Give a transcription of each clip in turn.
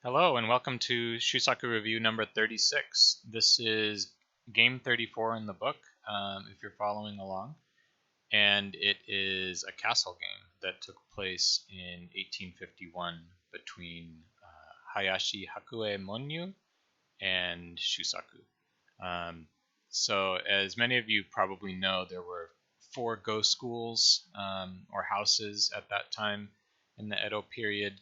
Hello and welcome to Shusaku Review number 36. This is game 34 in the book, if you're following along, and it is a castle game that took place in 1851 between Hayashi Hakuei Monnyu and Shusaku. So, as many of you probably know, there were 4 Go schools or houses at that time in the Edo period.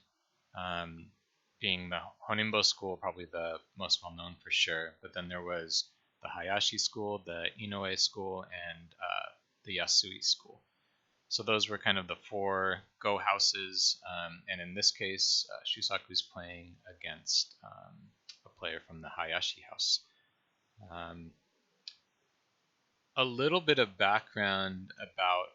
Being the Honimbo school, probably the most well known for sure. But then there was the Hayashi school, the Inoue school, and the Yasui school. So those were kind of the 4 Go houses. And in this case, Shusaku's playing against a player from the Hayashi house. A little bit of background about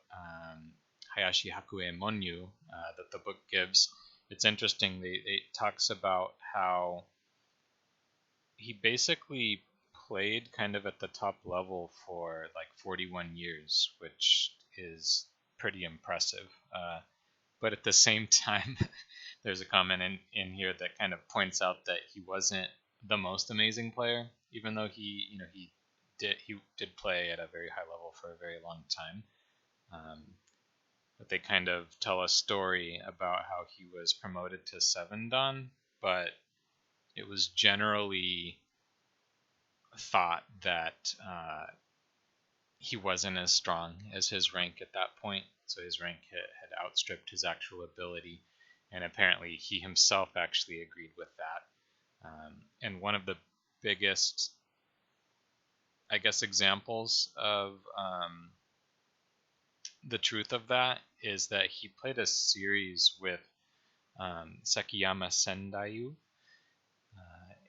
Hayashi Hakuei Monnyu that the book gives. It's interesting. It talks about how he basically played kind of at the top level for like 41 years, which is pretty impressive. But at the same time, there's a comment in here that kind of points out that he wasn't the most amazing player, even though he did play at a very high level for a very long time. But they kind of tell a story about how he was promoted to 7 Dan, but it was generally thought that he wasn't as strong as his rank at that point. So his rank had outstripped his actual ability, and apparently he himself actually agreed with that. And one of the biggest, I guess, examples of the truth of that is that he played a series with Sekiyama Sendayu,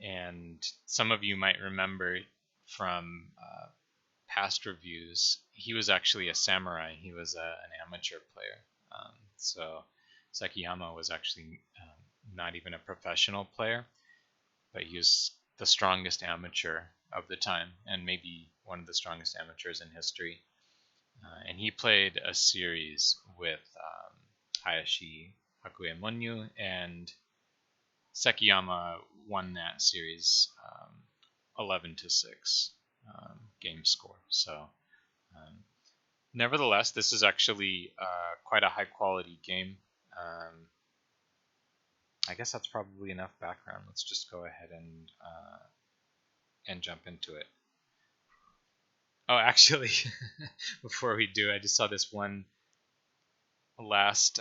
and some of you might remember from past reviews, he was actually a samurai. He was an amateur player. So Sekiyama was actually not even a professional player, but he was the strongest amateur of the time, and maybe one of the strongest amateurs in history. And he played a series with Hayashi Hakuei Monnyu, and Sekiyama won that series 11-6 game score. So, nevertheless, this is actually quite a high quality game. I guess that's probably enough background. Let's just go ahead and jump into it. Oh, actually, before we do, I just saw this one last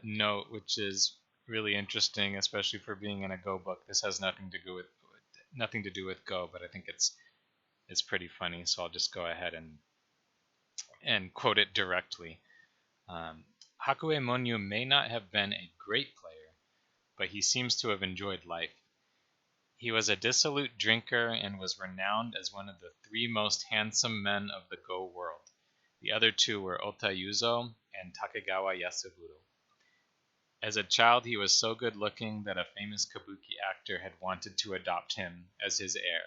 note, which is really interesting, especially for being in a Go book. This has nothing to do with Go, but I think it's pretty funny. So I'll just go ahead and quote it directly. Hakuei Monnyu may not have been a great player, but he seems to have enjoyed life. He was a dissolute drinker and was renowned as one of the 3 most handsome men of the Go world. The other 2 were Ota Yuzo and Takegawa Yasuburo. As a child, he was so good-looking that a famous kabuki actor had wanted to adopt him as his heir.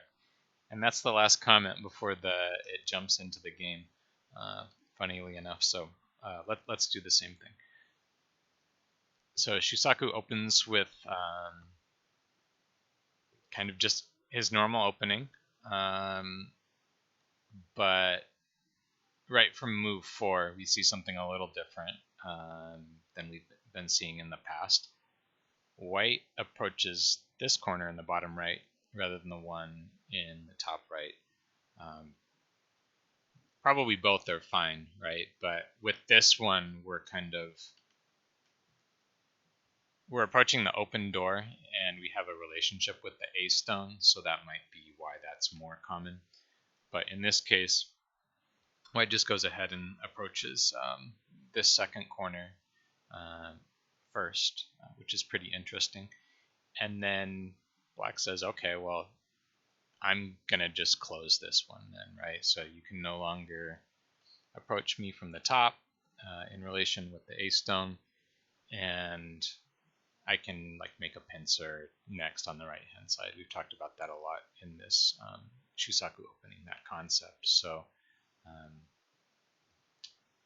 And that's the last comment before it jumps into the game, funnily enough. So let's do the same thing. So Shusaku opens with kind of just his normal opening, but right from move 4, we see something a little different than we've been seeing in the past. White approaches this corner in the bottom right rather than the one in the top right. Probably both are fine, right? But with this one, we're approaching the open door, and we have a relationship with the A stone, so that might be why that's more common. But in this case, White just goes ahead and approaches this second corner first, which is pretty interesting. And then Black says, okay, well, I'm going to just close this one then, right? So you can no longer approach me from the top in relation with the A stone, and I can make a pincer next on the right hand side. We've talked about that a lot in this Shusaku opening, that concept. So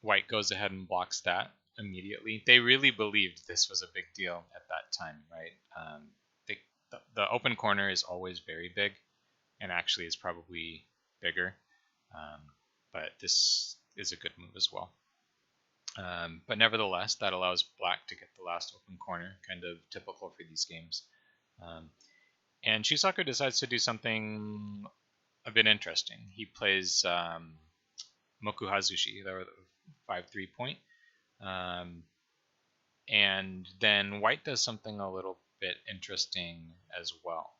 White goes ahead and blocks that immediately. They really believed this was a big deal at that time, right? the open corner is always very big, and actually is probably bigger. But this is a good move as well. But nevertheless, that allows black to get the last open corner, kind of typical for these games. And Shusaku decides to do something a bit interesting. He plays Moku Hazushi, the 5-3 point. And then white does something a little bit interesting as well.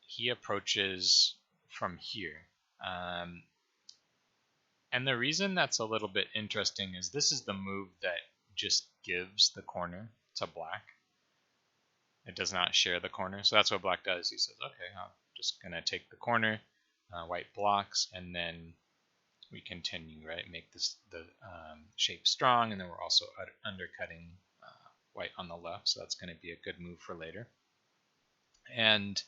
He approaches from here. And the reason that's a little bit interesting is this is the move that just gives the corner to black. It does not share the corner. So that's what black does. He says, okay, I'm just going to take the corner. White blocks, and then we continue, right? Make the shape strong, and then we're also undercutting white on the left. So that's going to be a good move for later. And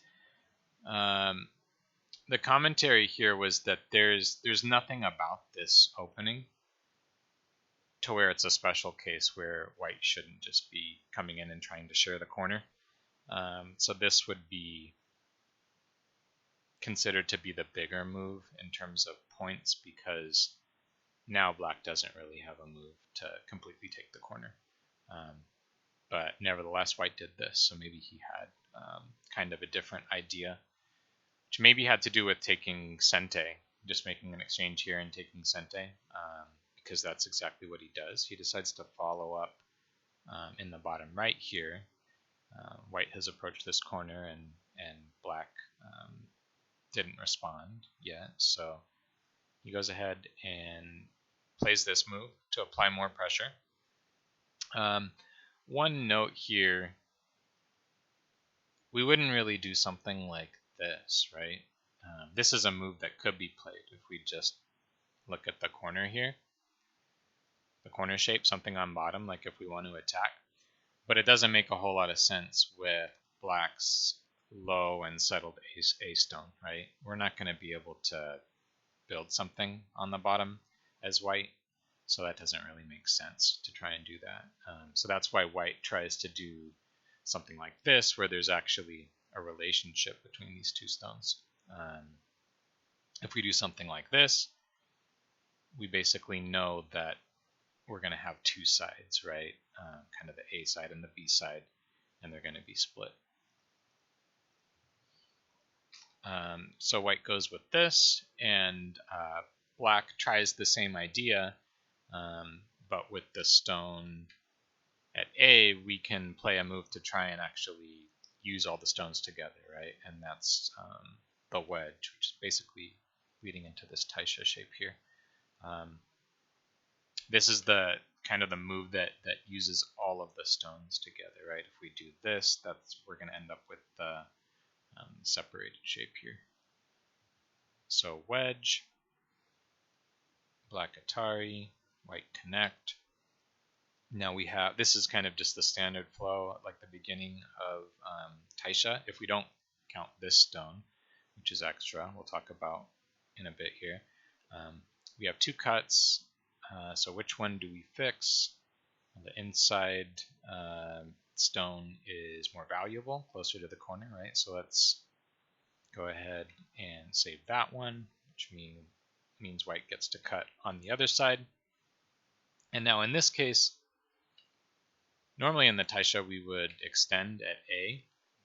the commentary here was that there's nothing about this opening to where it's a special case where white shouldn't just be coming in and trying to share the corner. So this would be considered to be the bigger move in terms of points, because now black doesn't really have a move to completely take the corner. But nevertheless, white did this, so maybe he had kind of a different idea, which maybe had to do with taking sente, just making an exchange here and taking sente, because that's exactly what he does. He decides to follow up in the bottom right here. White has approached this corner, and black didn't respond yet, so he goes ahead and plays this move to apply more pressure. One note here, we wouldn't really do something like this, right? This is a move that could be played if we just look at the corner here, the corner shape, something on bottom, like if we want to attack. But it doesn't make a whole lot of sense with black's low and settled A stone, right? We're not going to be able to build something on the bottom as white, so that doesn't really make sense to try and do that. So that's why white tries to do something like this, where there's actually a relationship between these two stones. If we do something like this, we basically know that we're going to have two sides, right? Kind of the A side and the B side, and they're going to be split. So white goes with this, and black tries the same idea, but with the stone at A, we can play a move to try and actually use all the stones together, right? And that's the wedge, which is basically leading into this taisha shape here. This is the kind of the move that uses all of the stones together, right? If we do this, we're going to end up with the separated shape here. So wedge, black Atari, white connect. Now we have, this is kind of just the standard flow, like the beginning of taisha. If we don't count this stone, which is extra, we'll talk about in a bit here. We have two cuts, so which one do we fix? The inside stone is more valuable, closer to the corner, right? So let's go ahead and save that one, which means white gets to cut on the other side. And now in this case, normally in the taisha we would extend at A,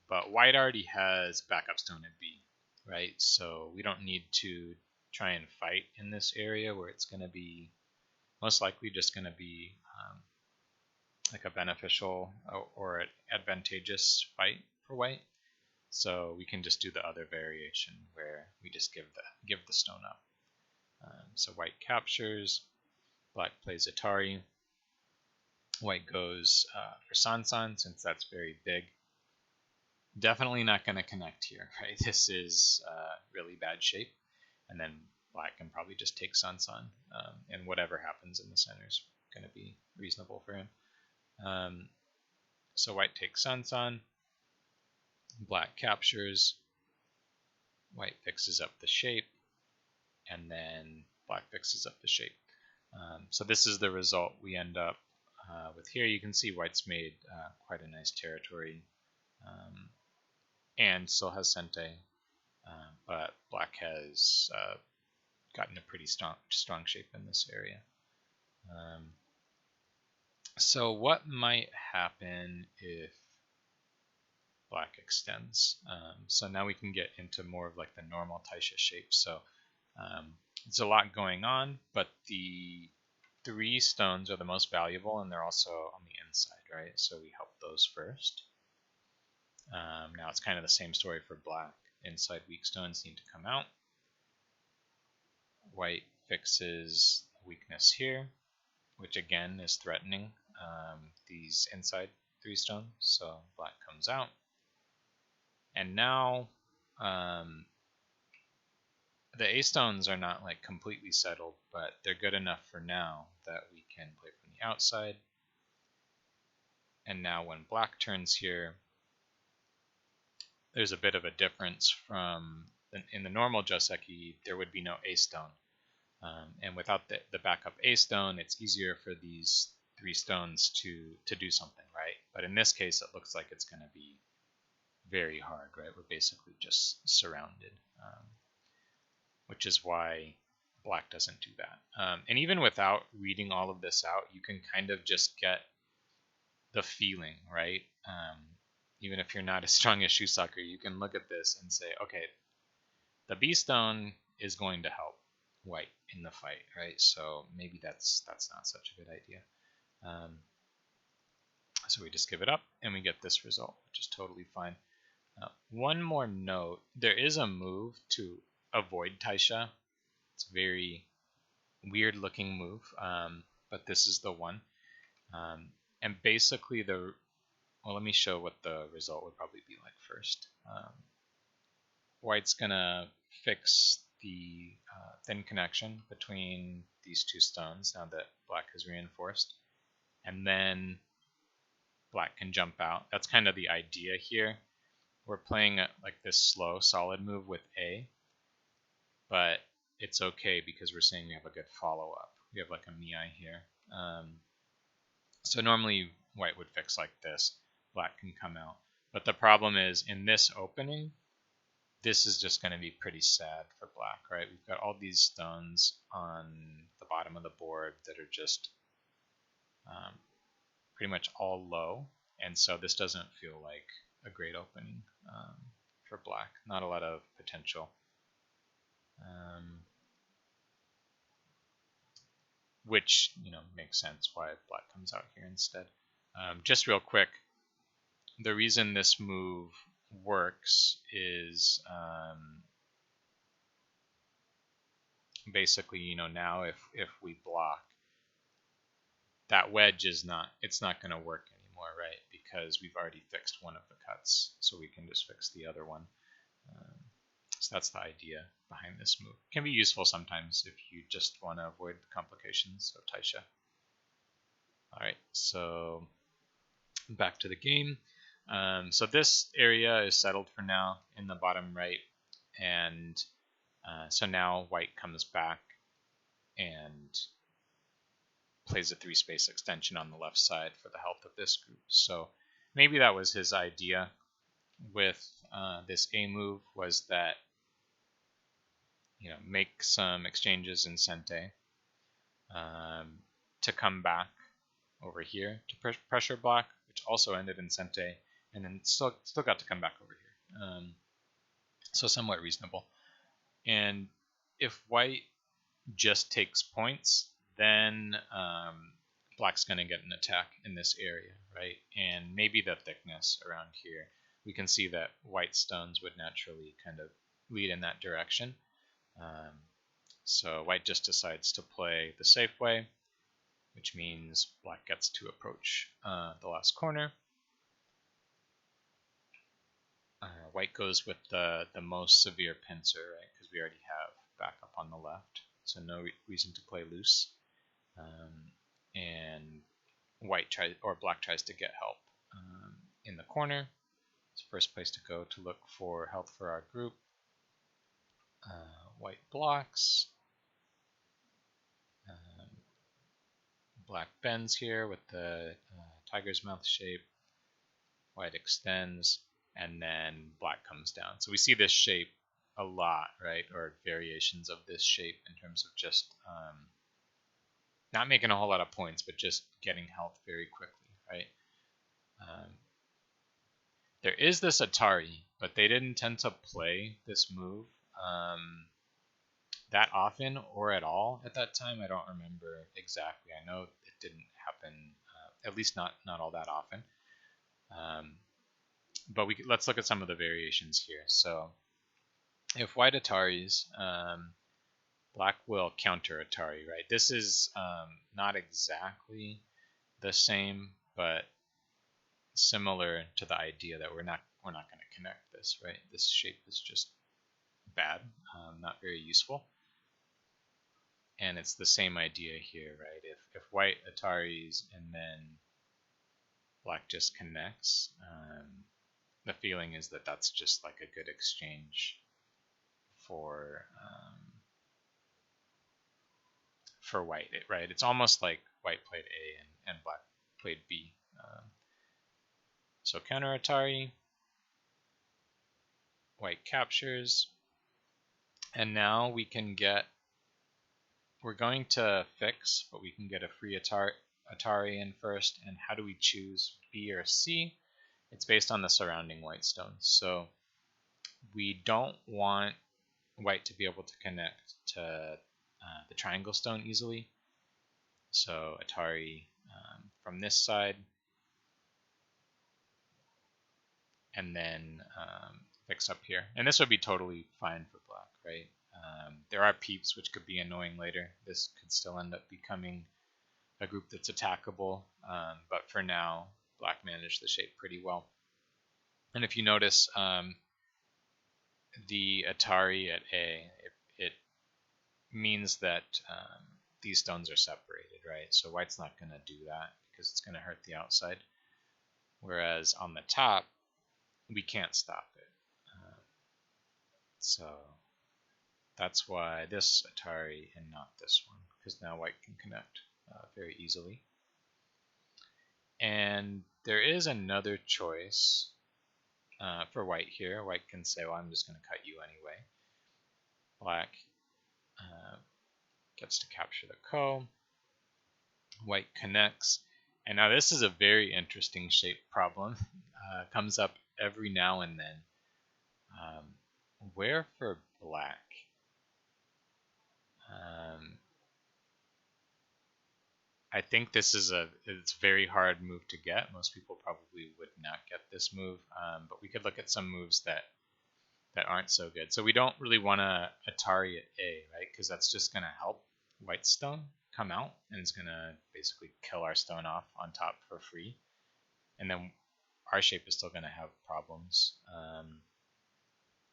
but white already has backup stone at B, right? So we don't need to try and fight in this area where it's going to be most likely just going to be like a beneficial or advantageous fight for white. So we can just do the other variation where we just give the stone up. So white captures, black plays Atari, white goes for Sansan since that's very big. Definitely not going to connect here, right? This is really bad shape, and then black can probably just take Sansan, and whatever happens in the center is going to be reasonable for him. So white takes Sansan, black captures, white fixes up the shape, and then black fixes up the shape. So this is the result we end up with here. You can see white's made quite a nice territory and still has Sente, but black has gotten a pretty strong shape in this area. So what might happen if black extends? So now we can get into more of like the normal Taisha shape. So there's a lot going on, but the 3 stones are the most valuable, and they're also on the inside, right? So we help those first. Now it's kind of the same story for black. Inside weak stones need to come out. White fixes weakness here, which again is threatening these inside 3 stones. So black comes out. And now the A stones are not like completely settled, but they're good enough for now that we can play from the outside. And now when black turns here, there's a bit of a difference from in the normal Joseki, there would be no A stone. And without the backup A stone, it's easier for these 3 stones to do something, right? But in this case, it looks like it's going to be very hard, right? We're basically just surrounded, which is why black doesn't do that. And even without reading all of this out, you can kind of just get the feeling, right? Even if you're not as strong as Shusaku, you can look at this and say, okay, the B stone is going to help white in the fight, right? So maybe that's not such a good idea. So we just give it up and we get this result, which is totally fine. One more note, there is a move to avoid Taisha. It's a very weird looking move, but this is the one. And basically well, let me show what the result would probably be like first. White's gonna fix the thin connection between these 2 stones now that black has reinforced, and then black can jump out. That's kind of the idea here. We're playing like this slow, solid move with A, but it's okay because we're saying we have a good follow-up. We have like a Mii here. So normally white would fix like this. Black can come out. But the problem is in this opening, this is just going to be pretty sad for black, right? We've got all these stones on the bottom of the board that are just pretty much all low. And so this doesn't feel like a great opening for black. Not a lot of potential. Which, makes sense why black comes out here instead. Just real quick, the reason this move works is basically, now if we block, that wedge it's not going to work anymore, right? Because we've already fixed one of the cuts, so we can just fix the other one. So that's the idea behind this move. It can be useful sometimes if you just want to avoid the complications of Taisha. Alright, so back to the game. So this area is settled for now in the bottom right, and so now white comes back and plays a 3-space extension on the left side for the health of this group. So maybe that was his idea with this A move, was that make some exchanges in Sente to come back over here to pressure block, which also ended in Sente, and then still got to come back over here. So somewhat reasonable. And if white just takes points, then black's going to get an attack in this area, right? And maybe the thickness around here. We can see that white stones would naturally kind of lead in that direction. So white just decides to play the safe way, which means black gets to approach the last corner. White goes with the most severe pincer, right? Because we already have backup on the left, so no reason to play loose. And black tries to get help in the corner. It's the first place to go to look for health for our group. White blocks. Black bends here with the tiger's mouth shape. White extends. and then black comes down. So we see this shape a lot, right? Or variations of this shape in terms of just not making a whole lot of points, but just getting health very quickly, right? There is this Atari, but they didn't tend to play this move that often or at all at that time. I don't remember exactly. I know it didn't happen, at least not all that often. But let's look at some of the variations here. So if white Ataris, black will counter Atari, right? This is not exactly the same, but similar to the idea that we're not going to connect this, right? This shape is just bad, not very useful. And it's the same idea here, right? If white Ataris and then black just connects, the feeling is that that's just like a good exchange for white, right? It's almost like white played A and black played B. So counter Atari, white captures, and now we can get, we're going to fix, but we can get a free Atari in first. And how do we choose B or C? It's based on the surrounding white stones. So we don't want white to be able to connect to the triangle stone easily. So Atari from this side, and then fix up here. And this would be totally fine for black, right? There are peeps which could be annoying later. This could still end up becoming a group that's attackable, but for now, black managed the shape pretty well. And if you notice, the Atari at A, it means that these stones are separated, right? So white's not going to do that because it's going to hurt the outside. Whereas on the top, we can't stop it. So that's why this Atari and not this one, because now white can connect very easily. And there is another choice for white here. White can say, well, I'm just going to cut you anyway. Black gets to capture the ko. White connects. And now this is a very interesting shape problem. Comes up every now and then. Where for black? I think this is it's a very hard move to get. Most people probably would not get this move, but we could look at some moves that aren't so good. So we don't really want to Atari at A, right? Because that's just going to help white stone come out, and it's going to basically kill our stone off on top for free. And then our shape is still going to have problems.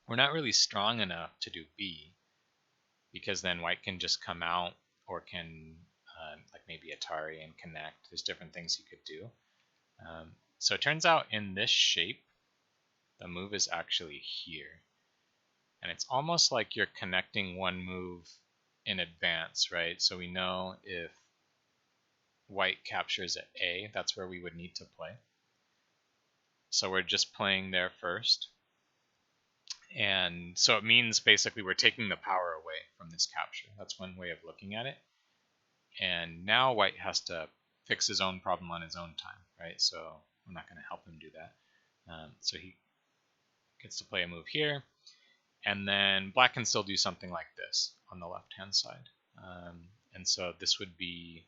We're not really strong enough to do B, because then white can just come out or can like maybe Atari and connect. There's different things he could do. So it turns out in this shape, the move is actually here. And it's almost like you're connecting one move in advance, right? So we know if white captures at A, that's where we would need to play. So we're just playing there first. And so it means basically we're taking the power away from this capture. That's one way of looking at it. And now white has to fix his own problem on his own time, right? So I'm not going to help him do that. So he gets to play a move here. And then black can still do something like this on the left-hand side. And so this would be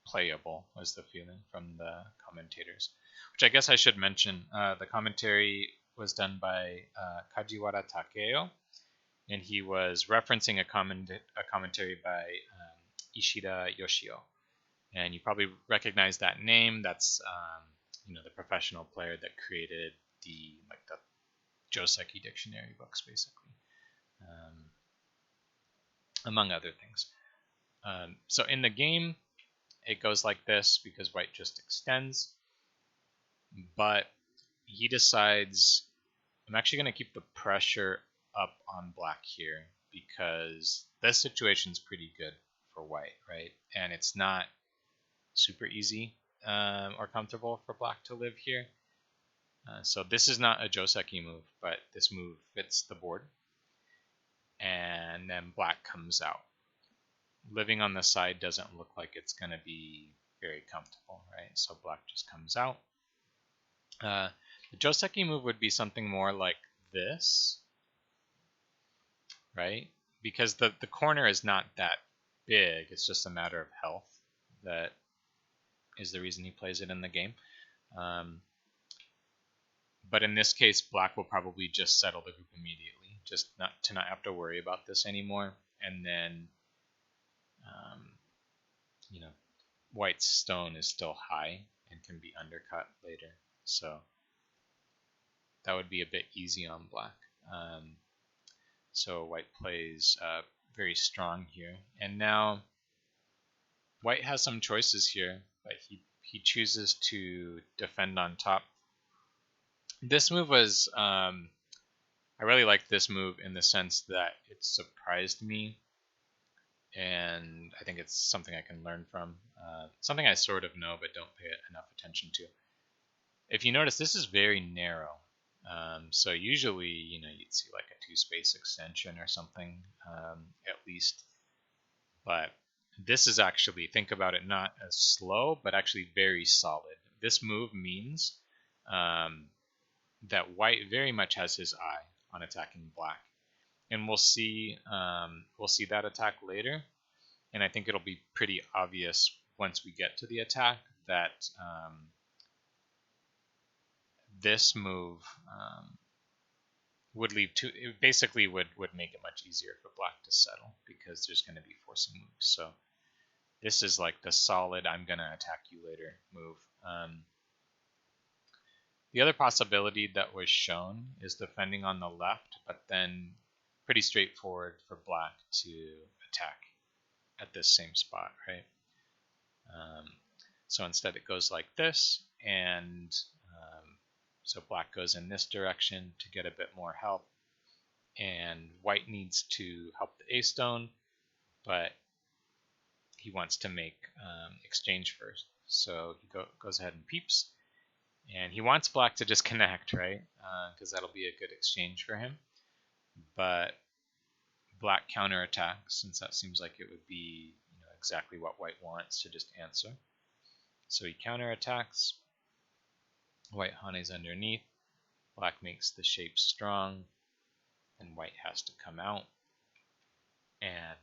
playable, was the feeling from the commentators. Which I guess I should mention, the commentary was done by Kajiwara Takeo, and he was referencing a commentary by Ishida Yoshio. And you probably recognize that name. That's the professional player that created the Joseki dictionary books, basically, among other things. So in the game, it goes like this because white just extends, but he decides, I'm actually going to keep the pressure up on black here because this situation is pretty good for white, right? And it's not super easy or comfortable for black to live here. So this is not a Joseki move, but this move fits the board. And then black comes out. Living on the side doesn't look like it's going to be very comfortable, right? So black just comes out. The Joseki move would be something more like this, right? Because the corner is not that big. It's just a matter of health. That is the reason he plays it in the game. But in this case, black will probably just settle the group immediately, just not have to worry about this anymore. And then, you know, white's stone is still high and can be undercut later. So that would be a bit easy on black. So white plays very strong here. And now white has some choices here, but he chooses to defend on top. This move was, I really liked this move in the sense that it surprised me, and I think it's something I can learn from. Something I sort of know but don't pay enough attention to. If you notice, this is very narrow. So usually, you'd see like a 2-space extension or something, at least. But this is actually, think about it, not as slow, but actually very solid. This move means that white very much has his eye on attacking black, and we'll see that attack later. And I think it'll be pretty obvious once we get to the attack that this move would leave two. It basically would make it much easier for black to settle because there's going to be forcing moves. So this is like the solid "I'm going to attack you later" move. The other possibility that was shown is defending on the left, but then pretty straightforward for black to attack at this same spot, right? So instead it goes like this, and so black goes in this direction to get a bit more help, and white needs to help the A-stone, but he wants to make exchange first. So he goes ahead and peeps, and he wants black to just connect, right? Because that'll be a good exchange for him. But black counterattacks, since that seems like it would be exactly what white wants to just answer. So he counterattacks. White Hane's underneath. Black makes the shape strong, and white has to come out. And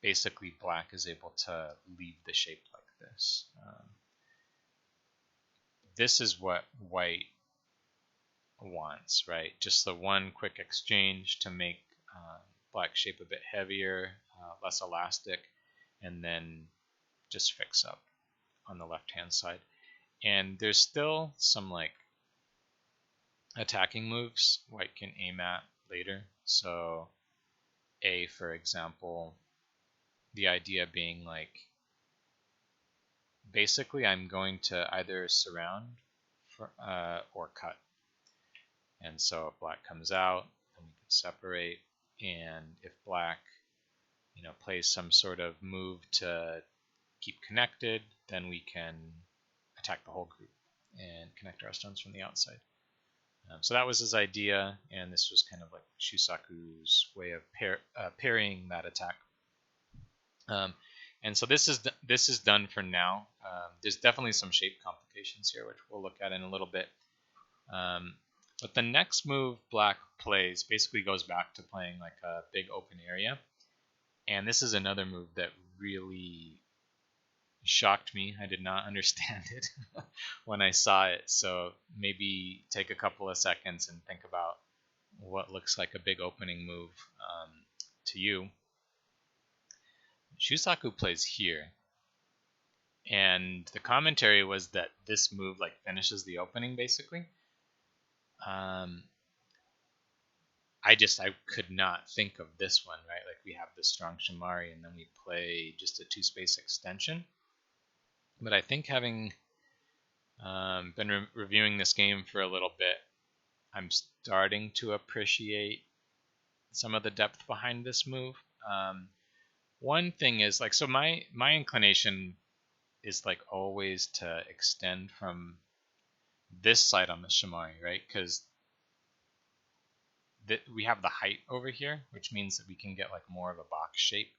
basically black is able to leave the shape like this. This is what white wants, right? Just the one quick exchange to make black shape a bit heavier, less elastic, and then just fix up on the left-hand side. And there's still some like attacking moves white can aim at later. So A, for example, the idea being like, basically I'm going to either surround or cut. And so if black comes out, then we can separate. And if black, plays some sort of move to keep connected, then we can attack the whole group and connect our stones from the outside. So that was his idea, and this was kind of like Shusaku's way of parrying that attack. And so this is done for now. There's definitely some shape complications here, which we'll look at in a little bit. But the next move black plays basically goes back to playing like a big open area. And this is another move that really shocked me. I did not understand it when I saw it. So maybe take a couple of seconds and think about what looks like a big opening move to you. Shusaku plays here. And the commentary was that this move like finishes the opening basically. I could not think of this one, right? Like we have this strong Shimari and then we play just a 2-space extension. But I think having been reviewing this game for a little bit, I'm starting to appreciate some of the depth behind this move. One thing is like, so my inclination is like always to extend from this side on the shimari, right? Because we have the height over here, which means that we can get like more of a box shape.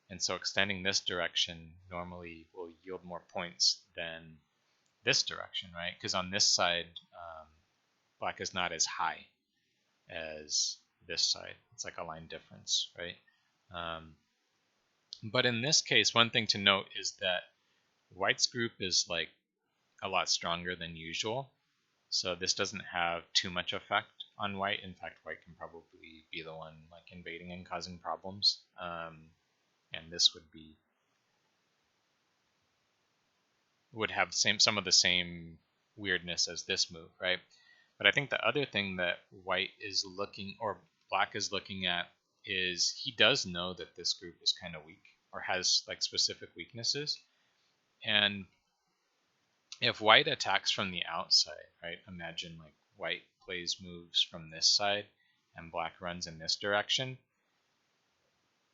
And so extending this direction normally will yield more points than this direction, right? Because on this side, black is not as high as this side. It's like a line difference, right? But in this case, one thing to note is that white's group is like a lot stronger than usual. So this doesn't have too much effect on white. In fact, white can probably be the one like invading and causing problems. And this would have some of the same weirdness as this move, right? But I think the other thing that white is looking, or black is looking at, is he does know that this group is kind of weak or has like specific weaknesses. And if white attacks from the outside, right? Imagine like white plays moves from this side and black runs in this direction.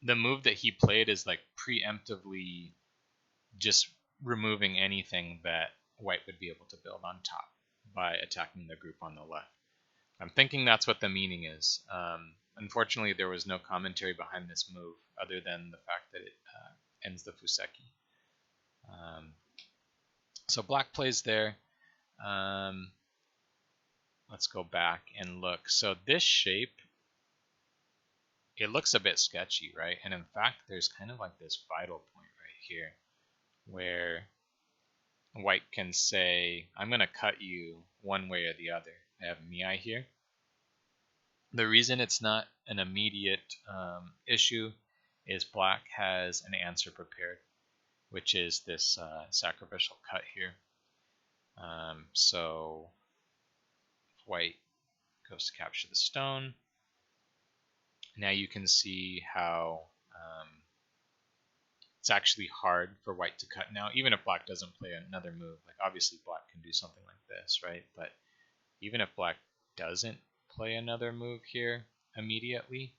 The move that he played is like preemptively just removing anything that white would be able to build on top by attacking the group on the left. I'm thinking that's what the meaning is. Unfortunately, there was no commentary behind this move other than the fact that it ends the Fuseki. So black plays there. Let's go back and look. So this shape, it looks a bit sketchy, right? And in fact, there's kind of like this vital point right here where white can say, I'm going to cut you one way or the other. I have Miai here. The reason it's not an immediate issue is black has an answer prepared, which is this sacrificial cut here. So if white goes to capture the stone, now you can see how it's actually hard for white to cut now, even if black doesn't play another move. Like obviously black can do something like this, right? But even if black doesn't play another move here immediately,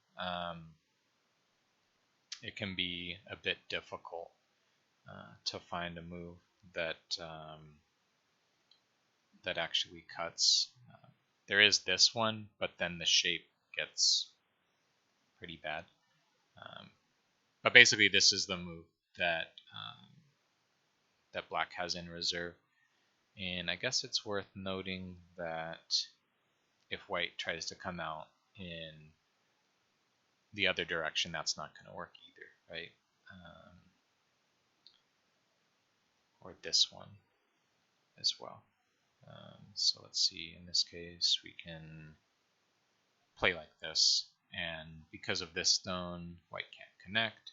it can be a bit difficult to find a move that that actually cuts. There is this one, but then the shape gets pretty bad. But basically, this is the move that that black has in reserve. And I guess it's worth noting that if white tries to come out in the other direction, that's not going to work either, right? Or this one as well. So let's see, in this case, we can play like this. And because of this stone, white can't connect.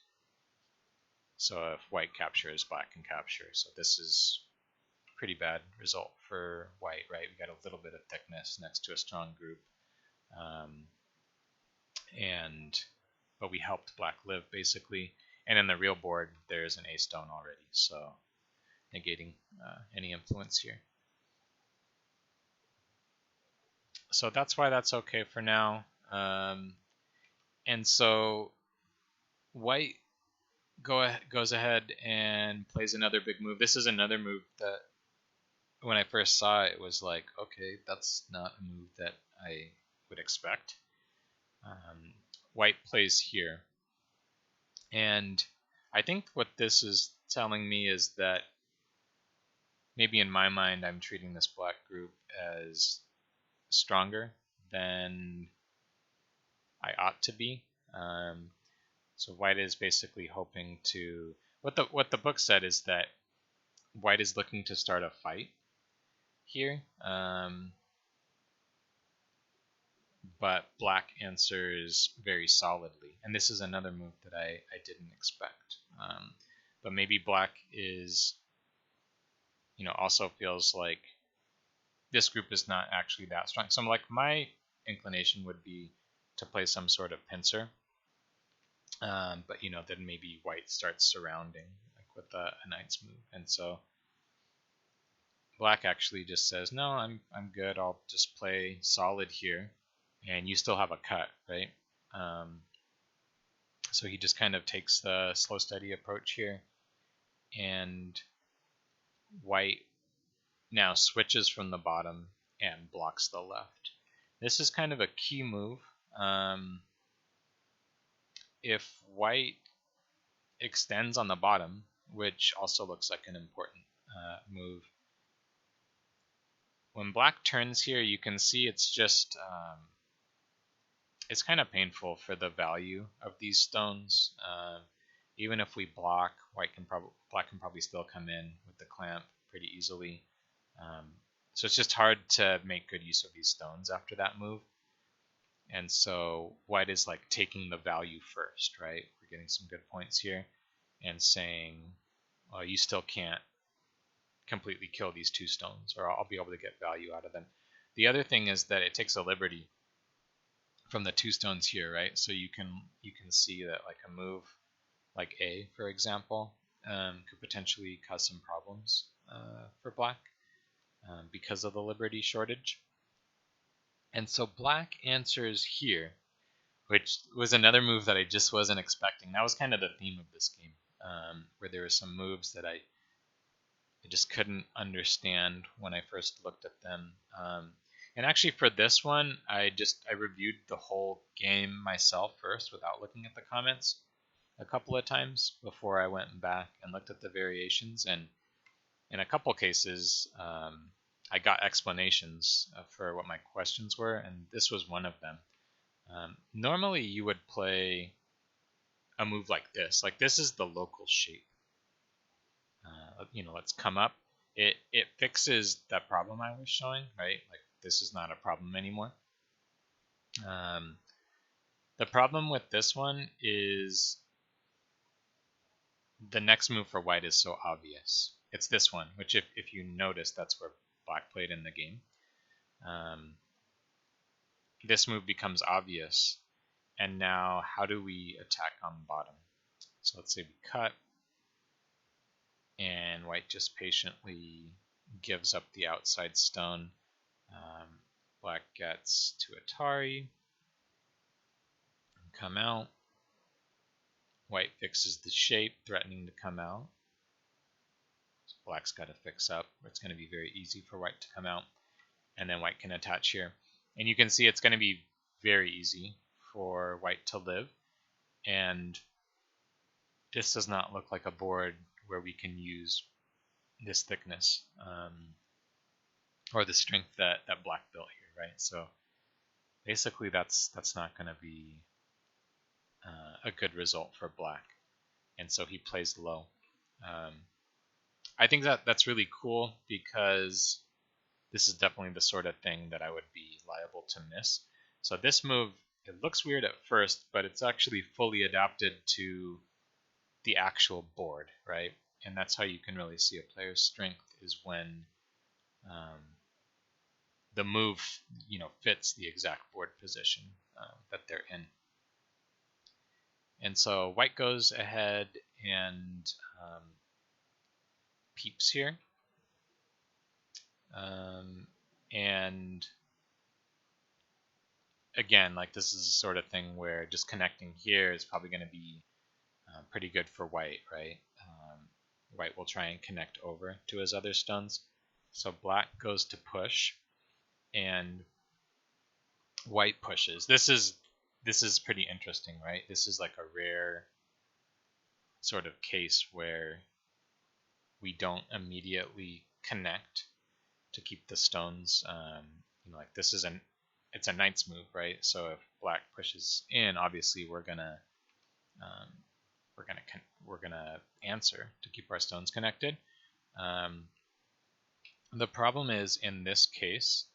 So if white captures, black can capture. So this is a pretty bad result for white, right? We got a little bit of thickness next to a strong group. But we helped black live, basically. And in the real board, there's an A stone already, so negating any influence here. So that's why that's okay for now. And so white goes ahead and plays another big move. This is another move that when I first saw it was like, okay, that's not a move that I would expect. White plays here. And I think what this is telling me is that maybe in my mind I'm treating this black group as stronger than I ought to be. So white is basically hoping to, what the book said is that white is looking to start a fight here, but black answers very solidly. And this is another move that I didn't expect. But maybe black is, also feels like this group is not actually that strong. So like my inclination would be to play some sort of pincer. But then maybe white starts surrounding like with a knight's move, and so black actually just says, no, I'm good. I'll just play solid here, and you still have a cut, right? So he just kind of takes the slow steady approach here, and white now switches from the bottom and blocks the left. This is kind of a key move. If white extends on the bottom, which also looks like an important move, when black turns here, you can see it's just it's kind of painful for the value of these stones. Even if we block, black can probably still come in with the clamp pretty easily. So it's just hard to make good use of these stones after that move. And so white is like taking the value first, right? We're getting some good points here and saying, well, you still can't completely kill these two stones, or I'll be able to get value out of them. The other thing is that it takes a liberty from the two stones here, right? So you can see that like a move like A, for example, could potentially cause some problems for black because of the liberty shortage. And so black answers here, which was another move that I just wasn't expecting. That was kind of the theme of this game, where there were some moves that I just couldn't understand when I first looked at them. And actually for this one, I reviewed the whole game myself first without looking at the comments a couple of times before I went back and looked at the variations. And in a couple cases, I got explanations for what my questions were, and this was one of them. Normally you would play a move like this. Like this is the local shape. Let's come up. It fixes that problem I was showing, right? Like this is not a problem anymore. The problem with this one is the next move for white is so obvious. It's this one, which if you notice, that's where black played in the game. This move becomes obvious, and now how do we attack on the bottom? So let's say we cut, and white just patiently gives up the outside stone. Black gets to Atari, come out. White fixes the shape, threatening to come out. So black's got to fix up. It's going to be very easy for white to come out, and then white can attach here. And you can see it's going to be very easy for white to live, and this does not look like a board where we can use this thickness or the strength that black built here, right? So basically that's not going to be a good result for black, and so he plays low. I think that's really cool because this is definitely the sort of thing that I would be liable to miss. So this move, it looks weird at first, but it's actually fully adapted to the actual board, right? And that's how you can really see a player's strength, is when the move, fits the exact board position that they're in. And so white goes ahead and peeps here. And again, like this is the sort of thing where just connecting here is probably going to be pretty good for white, right? White will try and connect over to his other stones. So black goes to push, and white pushes. This is pretty interesting, right? This is like a rare sort of case where we don't immediately connect to keep the stones. Like this is it's a knight's move, right? So if black pushes in, obviously we're gonna answer to keep our stones connected. The problem is in this case,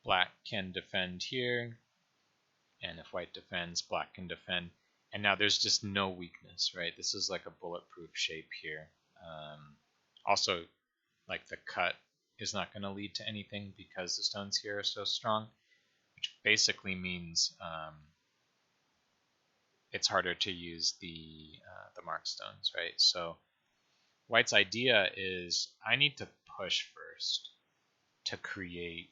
black can defend here, and if white defends, black can defend. And now there's just no weakness, right? This is like a bulletproof shape here. Also, like the cut is not going to lead to anything because the stones here are so strong, which basically means it's harder to use the mark stones, right? So white's idea is I need to push first to create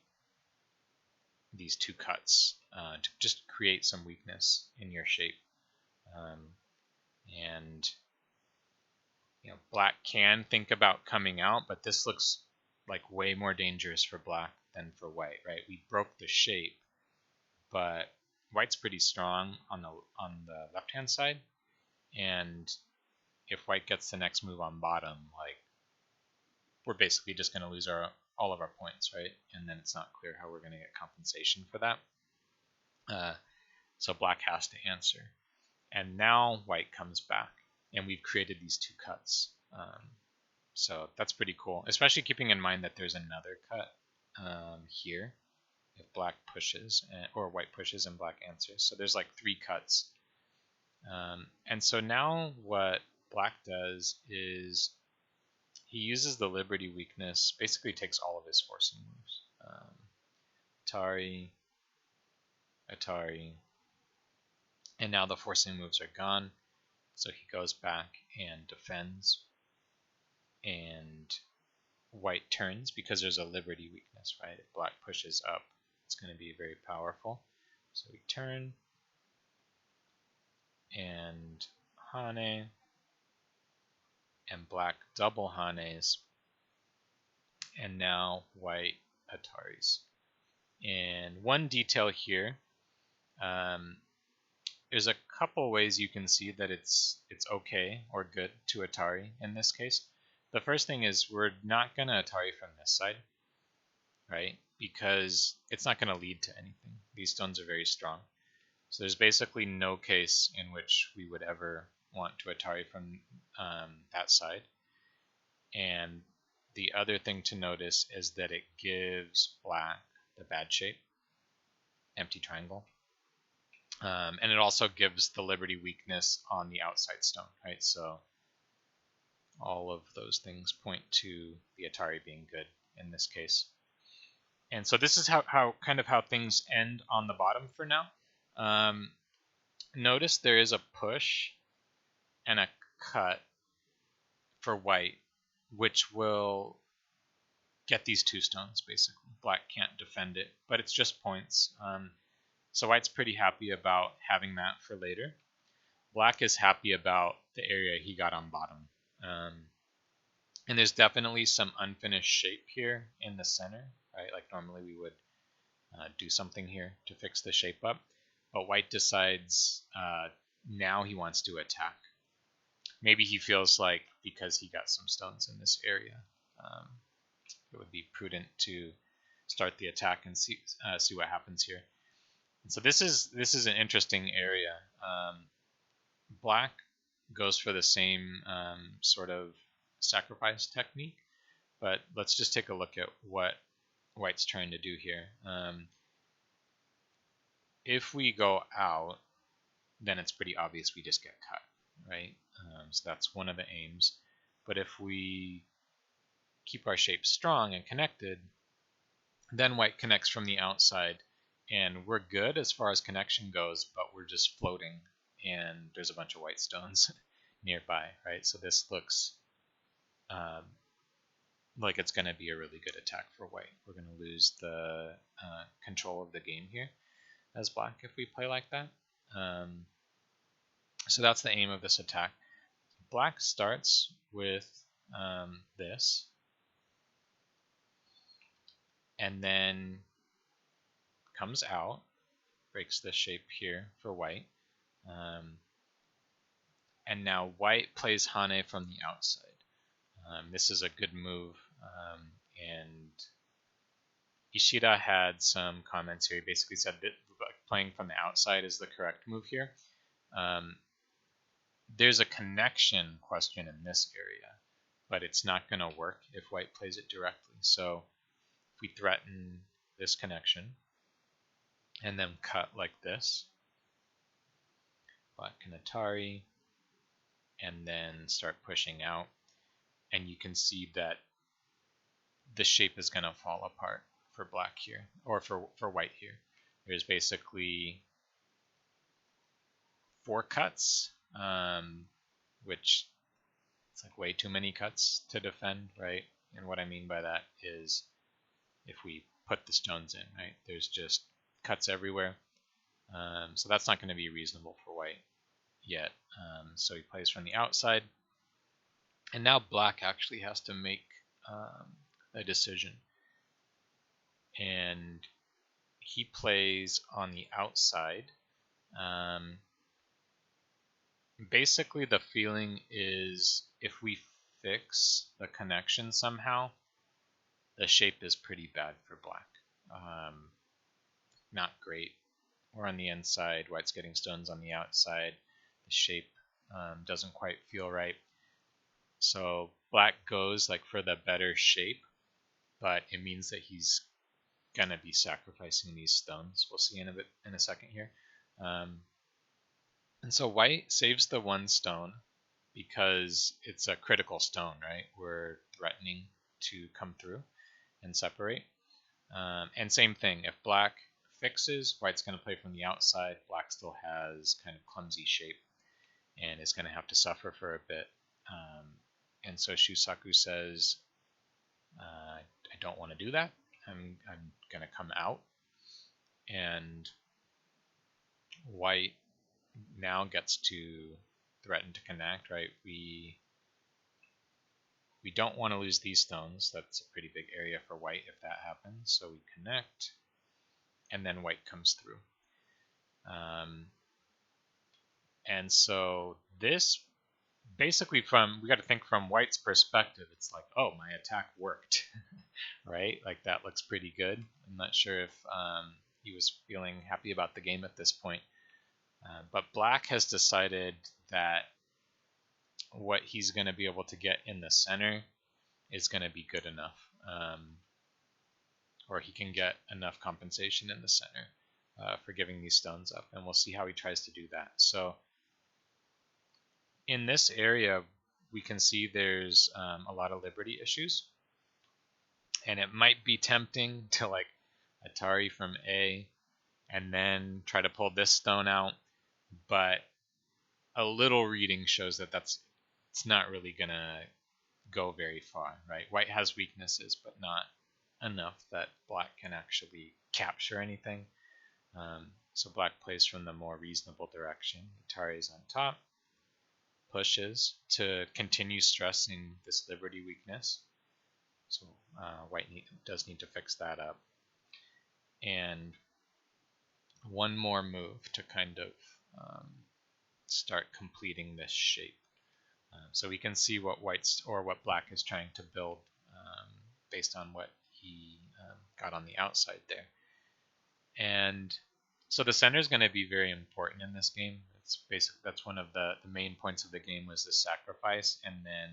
these two cuts, to just create some weakness in your shape. And black can think about coming out, but this looks like way more dangerous for black than for white, right? We broke the shape, but white's pretty strong on the left-hand side, and if white gets the next move on bottom, like, we're basically just going to lose all of our points, right? And then it's not clear how we're going to get compensation for that. So black has to answer. And now white comes back, and we've created these two cuts. So that's pretty cool, especially keeping in mind that there's another cut here if black pushes, or white pushes and black answers. So there's like 3 cuts. And so now what black does is he uses the Liberty weakness, basically takes all of his forcing moves. Atari, and now the forcing moves are gone. So he goes back and defends, and white turns because there's a Liberty weakness, right? If black pushes up, it's going to be very powerful. So we turn, and Hane, and black double Hanes, and now white Ataris. And one detail here, there's a couple ways you can see that it's okay or good to Atari in this case. The first thing is we're not going to Atari from this side, right? Because it's not going to lead to anything. These stones are very strong. So there's basically no case in which we would ever want to Atari from that side. And the other thing to notice is that it gives black the bad shape, empty triangle. And it also gives the Liberty weakness on the outside stone, right? So all of those things point to the Atari being good in this case. And so this is how things end on the bottom for now. Notice there is a push and a cut for white, which will get these 2 stones, basically. Black can't defend it, but it's just points. So white's pretty happy about having that for later. Black is happy about the area he got on bottom. And there's definitely some unfinished shape here in the center, right? Like normally we would do something here to fix the shape up. But white decides now he wants to attack. Maybe he feels like because he got some stones in this area, it would be prudent to start the attack and see what happens here. And so this is an interesting area. Black goes for the same sort of sacrifice technique, but let's just take a look at what white's trying to do here. If we go out, then it's pretty obvious we just get cut, right? So that's one of the aims. But if we keep our shape strong and connected, then white connects from the outside, and we're good as far as connection goes, but we're just floating, and there's a bunch of white stones nearby, right? So this looks like it's going to be a really good attack for white. We're going to lose the control of the game here as black if we play like that. So that's the aim of this attack. Black starts with this, and then comes out, breaks the shape here for white. And now white plays Hane from the outside. This is a good move, and Ishida had some comments here. He basically said that playing from the outside is the correct move here. There's a connection question in this area, but it's not going to work if white plays it directly. So if we threaten this connection and then cut like this, black can Atari, and then start pushing out, and you can see that the shape is going to fall apart for black here, or for white here. There's basically 4 cuts, which it's like way too many cuts to defend, right? And what I mean by that is if we put the stones in, right, there's just cuts everywhere. So that's not going to be reasonable for white yet. So he plays from the outside, And now black actually has to make a decision. And he plays on the outside. Basically, the feeling is if we fix the connection somehow, the shape is pretty bad for black. Not great. We're on the inside, white's getting stones on the outside. The shape doesn't quite feel right. So black goes like for the better shape, but it means that he's gonna be sacrificing these stones. We'll see in a second here. And so white saves the one stone because it's a critical stone, right? We're threatening to come through and separate. And same thing, if black fixes, white's going to play from the outside. Black still has kind of clumsy shape and is going to have to suffer for a bit. And so Shusaku says, I don't want to do that. I'm going to come out. And white now gets to threaten to connect, right? We don't want to lose these stones. That's a pretty big area for white if that happens. So we connect, and then white comes through. And so this basically we got to think from white's perspective. It's like, oh, my attack worked, right? Like that looks pretty good. I'm not sure if he was feeling happy about the game at this point. But black has decided that what he's going to be able to get in the center is going to be good enough. Or he can get enough compensation in the center for giving these stones up. And we'll see how he tries to do that. So in this area, we can see there's a lot of liberty issues. And it might be tempting to like Atari from A and then try to pull this stone out. But a little reading shows that it's not really going to go very far, right? White has weaknesses, but not enough that black can actually capture anything. So black plays from the more reasonable direction. Atari is on top, pushes to continue stressing this liberty weakness. So white does need to fix that up. And one more move to kind of start completing this shape. So we can see what what black is trying to build based on what he got on the outside there. And so the center is going to be very important in this game. It's basically that's one of the main points of the game was the sacrifice, and then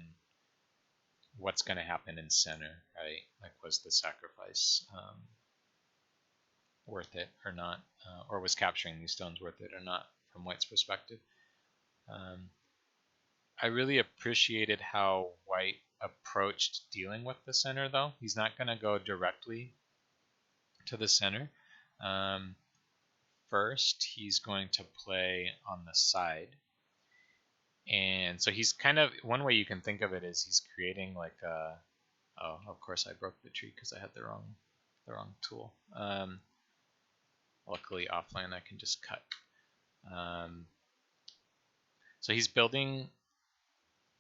what's going to happen in center, right? Like was the sacrifice worth it or not, or was capturing these stones worth it or not from white's perspective. I really appreciated how white approached dealing with the center, though. He's not going to go directly to the center. First, he's going to play on the side. And so he's kind of, one way you can think of it is he's creating like a, oh, of course I broke the tree because I had the wrong tool. Luckily offline I can just cut. So he's building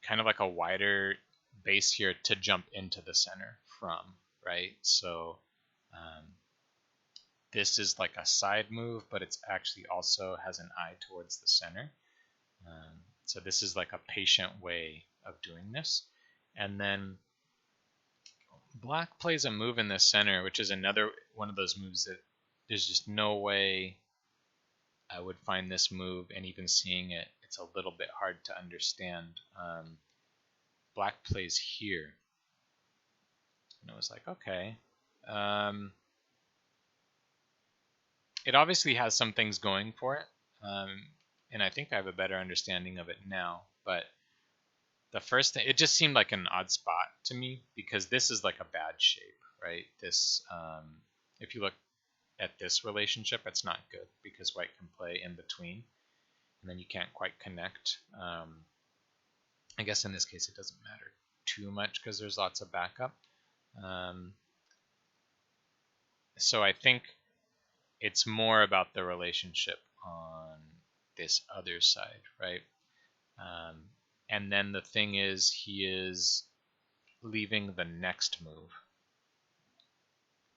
kind of like a wider base here to jump into the center from, right? So this is like a side move, but it's actually also has an eye towards the center. So this is like a patient way of doing this. And then black plays a move in the center, which is another one of those moves that there's just no way I would find this move, and even seeing it, it's a little bit hard to understand. Black plays here. And it was like, okay. It obviously has some things going for it. And I think I have a better understanding of it now. But the first thing, it just seemed like an odd spot to me because this is like a bad shape, right? This, if you look at this relationship, it's not good because white can play in between and then you can't quite connect. I guess in this case it doesn't matter too much because there's lots of backup. So I think it's more about the relationship on this other side, right? And then the thing is, he is leaving the next move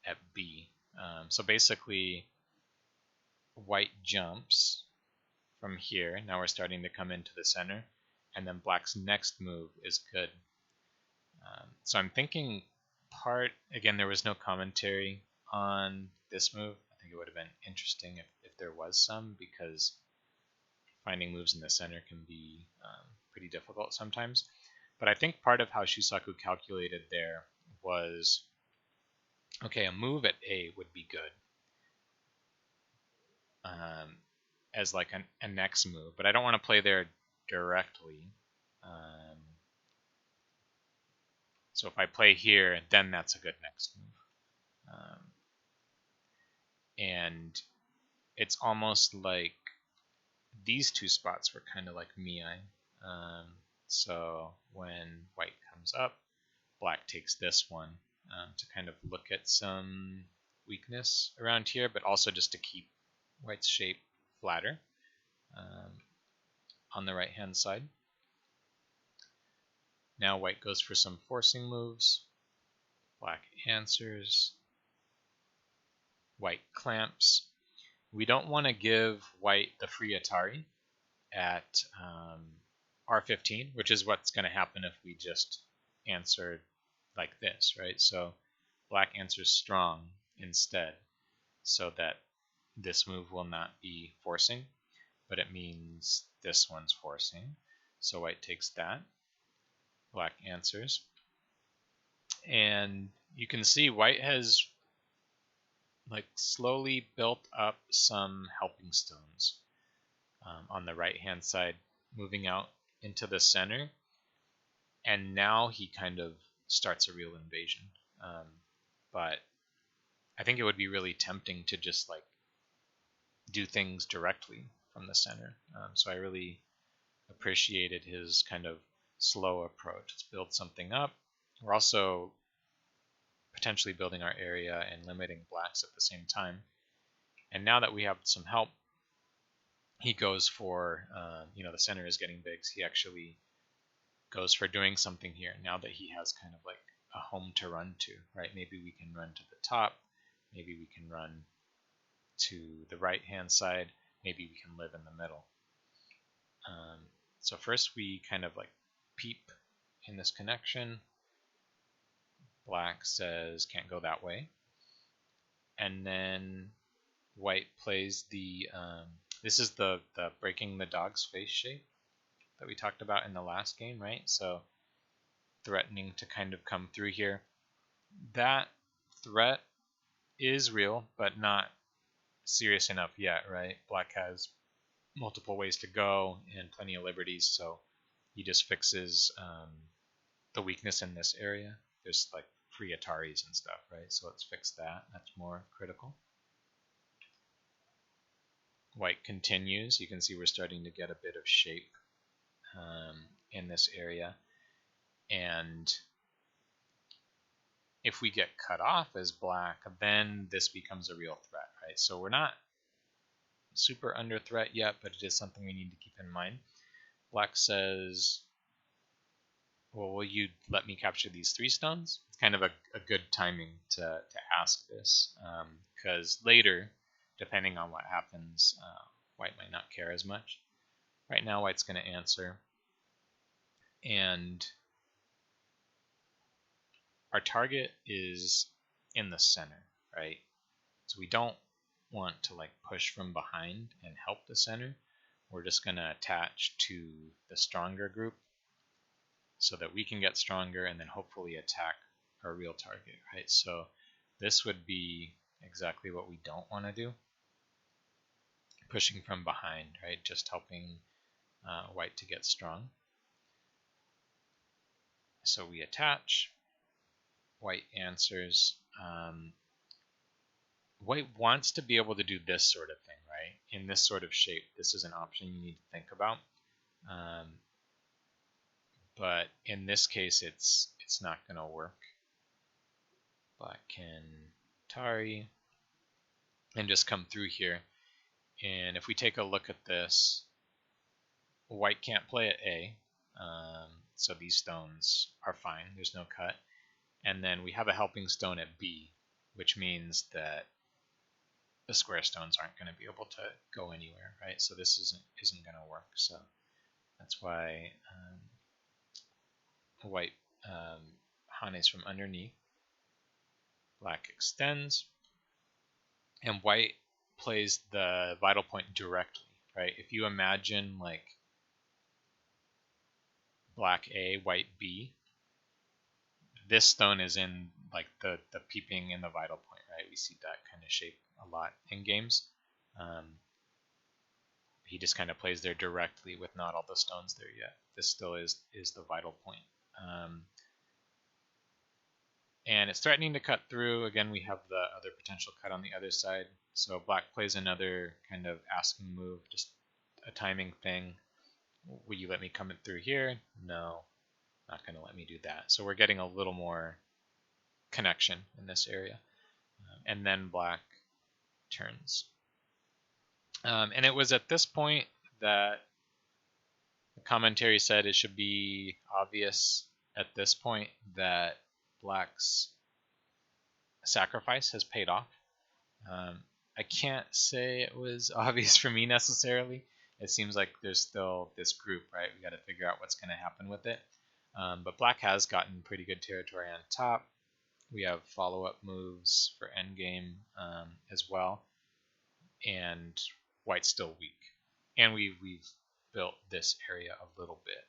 at B. So basically, white jumps from here. Now we're starting to come into the center. And then black's next move is good. So I'm thinking again, there was no commentary on this move. I think it would have been interesting if there was some, because finding moves in the center can be pretty difficult sometimes. But I think part of how Shusaku calculated there was, okay, a move at A would be good as like a next move, but I don't want to play there directly. So if I play here, then that's a good next move. And it's almost like these two spots were kind of like Miai. So when white comes up, black takes this one to kind of look at some weakness around here, but also just to keep white's shape flatter on the right hand side. Now white goes for some forcing moves. Black answers. White clamps. We don't want to give white the free Atari at R15, which is what's going to happen if we just answered like this, right? So black answers strong instead, so that this move will not be forcing, but it means this one's forcing. So white takes that. Black answers. And you can see white has like slowly built up some helping stones on the right hand side, moving out into the center. And now he kind of starts a real invasion. But I think it would be really tempting to just like do things directly from the center. So I really appreciated his kind of slow approach. Let's build something up. We're also potentially building our area and limiting blacks at the same time. And now that we have some help, he goes for, the center is getting big, so he actually goes for doing something here now that he has kind of like a home to run to, right? Maybe we can run to the top, maybe we can run to the right hand side, maybe we can live in the middle. So first we kind of like peep in this connection. Black says can't go that way, and then white plays the this is the breaking the dog's face shape that we talked about in the last game, right? So threatening to kind of come through here. That threat is real, but not serious enough yet, right? Black has multiple ways to go and plenty of liberties, so he just fixes the weakness in this area. There's like free Ataris and stuff, right? So let's fix that. That's more critical. White continues. You can see we're starting to get a bit of shape in this area. And if we get cut off as black, then this becomes a real threat, right? So we're not super under threat yet, but it is something we need to keep in mind. Black says, well, will you let me capture these 3 stones? It's kind of a good timing to ask this, because later, depending on what happens, white might not care as much. Right now, white's going to answer. And our target is in the center, right? So we don't want to like push from behind and help the center. We're just going to attach to the stronger group so that we can get stronger and then hopefully attack our real target, right? So this would be exactly what we don't want to do. Pushing from behind, right? Just helping white to get strong. So we attach. White answers. White wants to be able to do this sort of thing, right? In this sort of shape. This is an option you need to think about. But in this case, it's not going to work. Black can Atari and just come through here. And if we take a look at this, white can't play at A. So these stones are fine. There's no cut. And then we have a helping stone at B, which means that the square stones aren't going to be able to go anywhere, right? So this isn't going to work. So that's why white Hanes from underneath. Black extends, and white plays the vital point directly, right? If you imagine like black A, white B, this stone is in like the peeping in the vital point, right? We see that kind of shape a lot in games. He just kind of plays there directly with not all the stones there yet. This still is the vital point. And it's threatening to cut through. Again, we have the other potential cut on the other side. So black plays another kind of asking move, just a timing thing. Will you let me come in through here? No, not going to let me do that. So we're getting a little more connection in this area. And then black turns. And it was at this point that the commentary said it should be obvious at this point that black's sacrifice has paid off. I can't say it was obvious for me necessarily. It seems like there's still this group, right? We got to figure out what's going to happen with it. But black has gotten pretty good territory on top. We have follow-up moves for endgame as well. And white's still weak. And we've built this area a little bit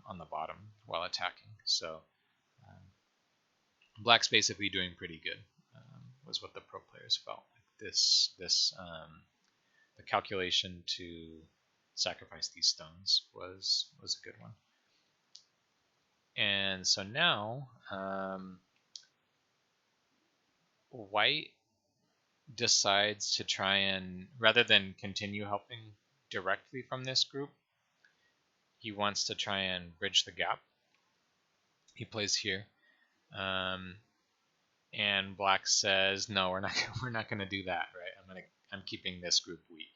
on the bottom while attacking. So black's basically doing pretty good, was what the pro players felt. Like the calculation to sacrifice these stones was a good one. And so now white decides to try and, rather than continue helping directly from this group, he wants to try and bridge the gap. He plays here. And black says, no, we're not going to do that, right? I'm keeping this group weak.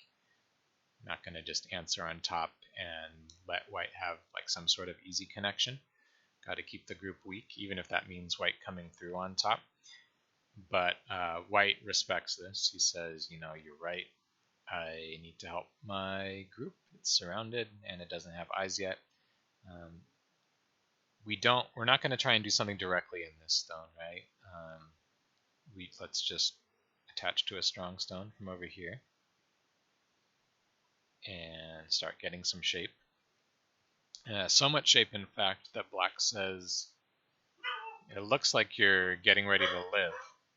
I'm not going to just answer on top and let white have like some sort of easy connection. Got to keep the group weak, even if that means white coming through on top. But white respects this. He says, you're right. I need to help my group. It's surrounded and it doesn't have eyes yet. We're not going to try and do something directly in this stone, right? Let's just attach to a strong stone from over here and start getting some shape. So much shape, in fact, that black says, it looks like you're getting ready to live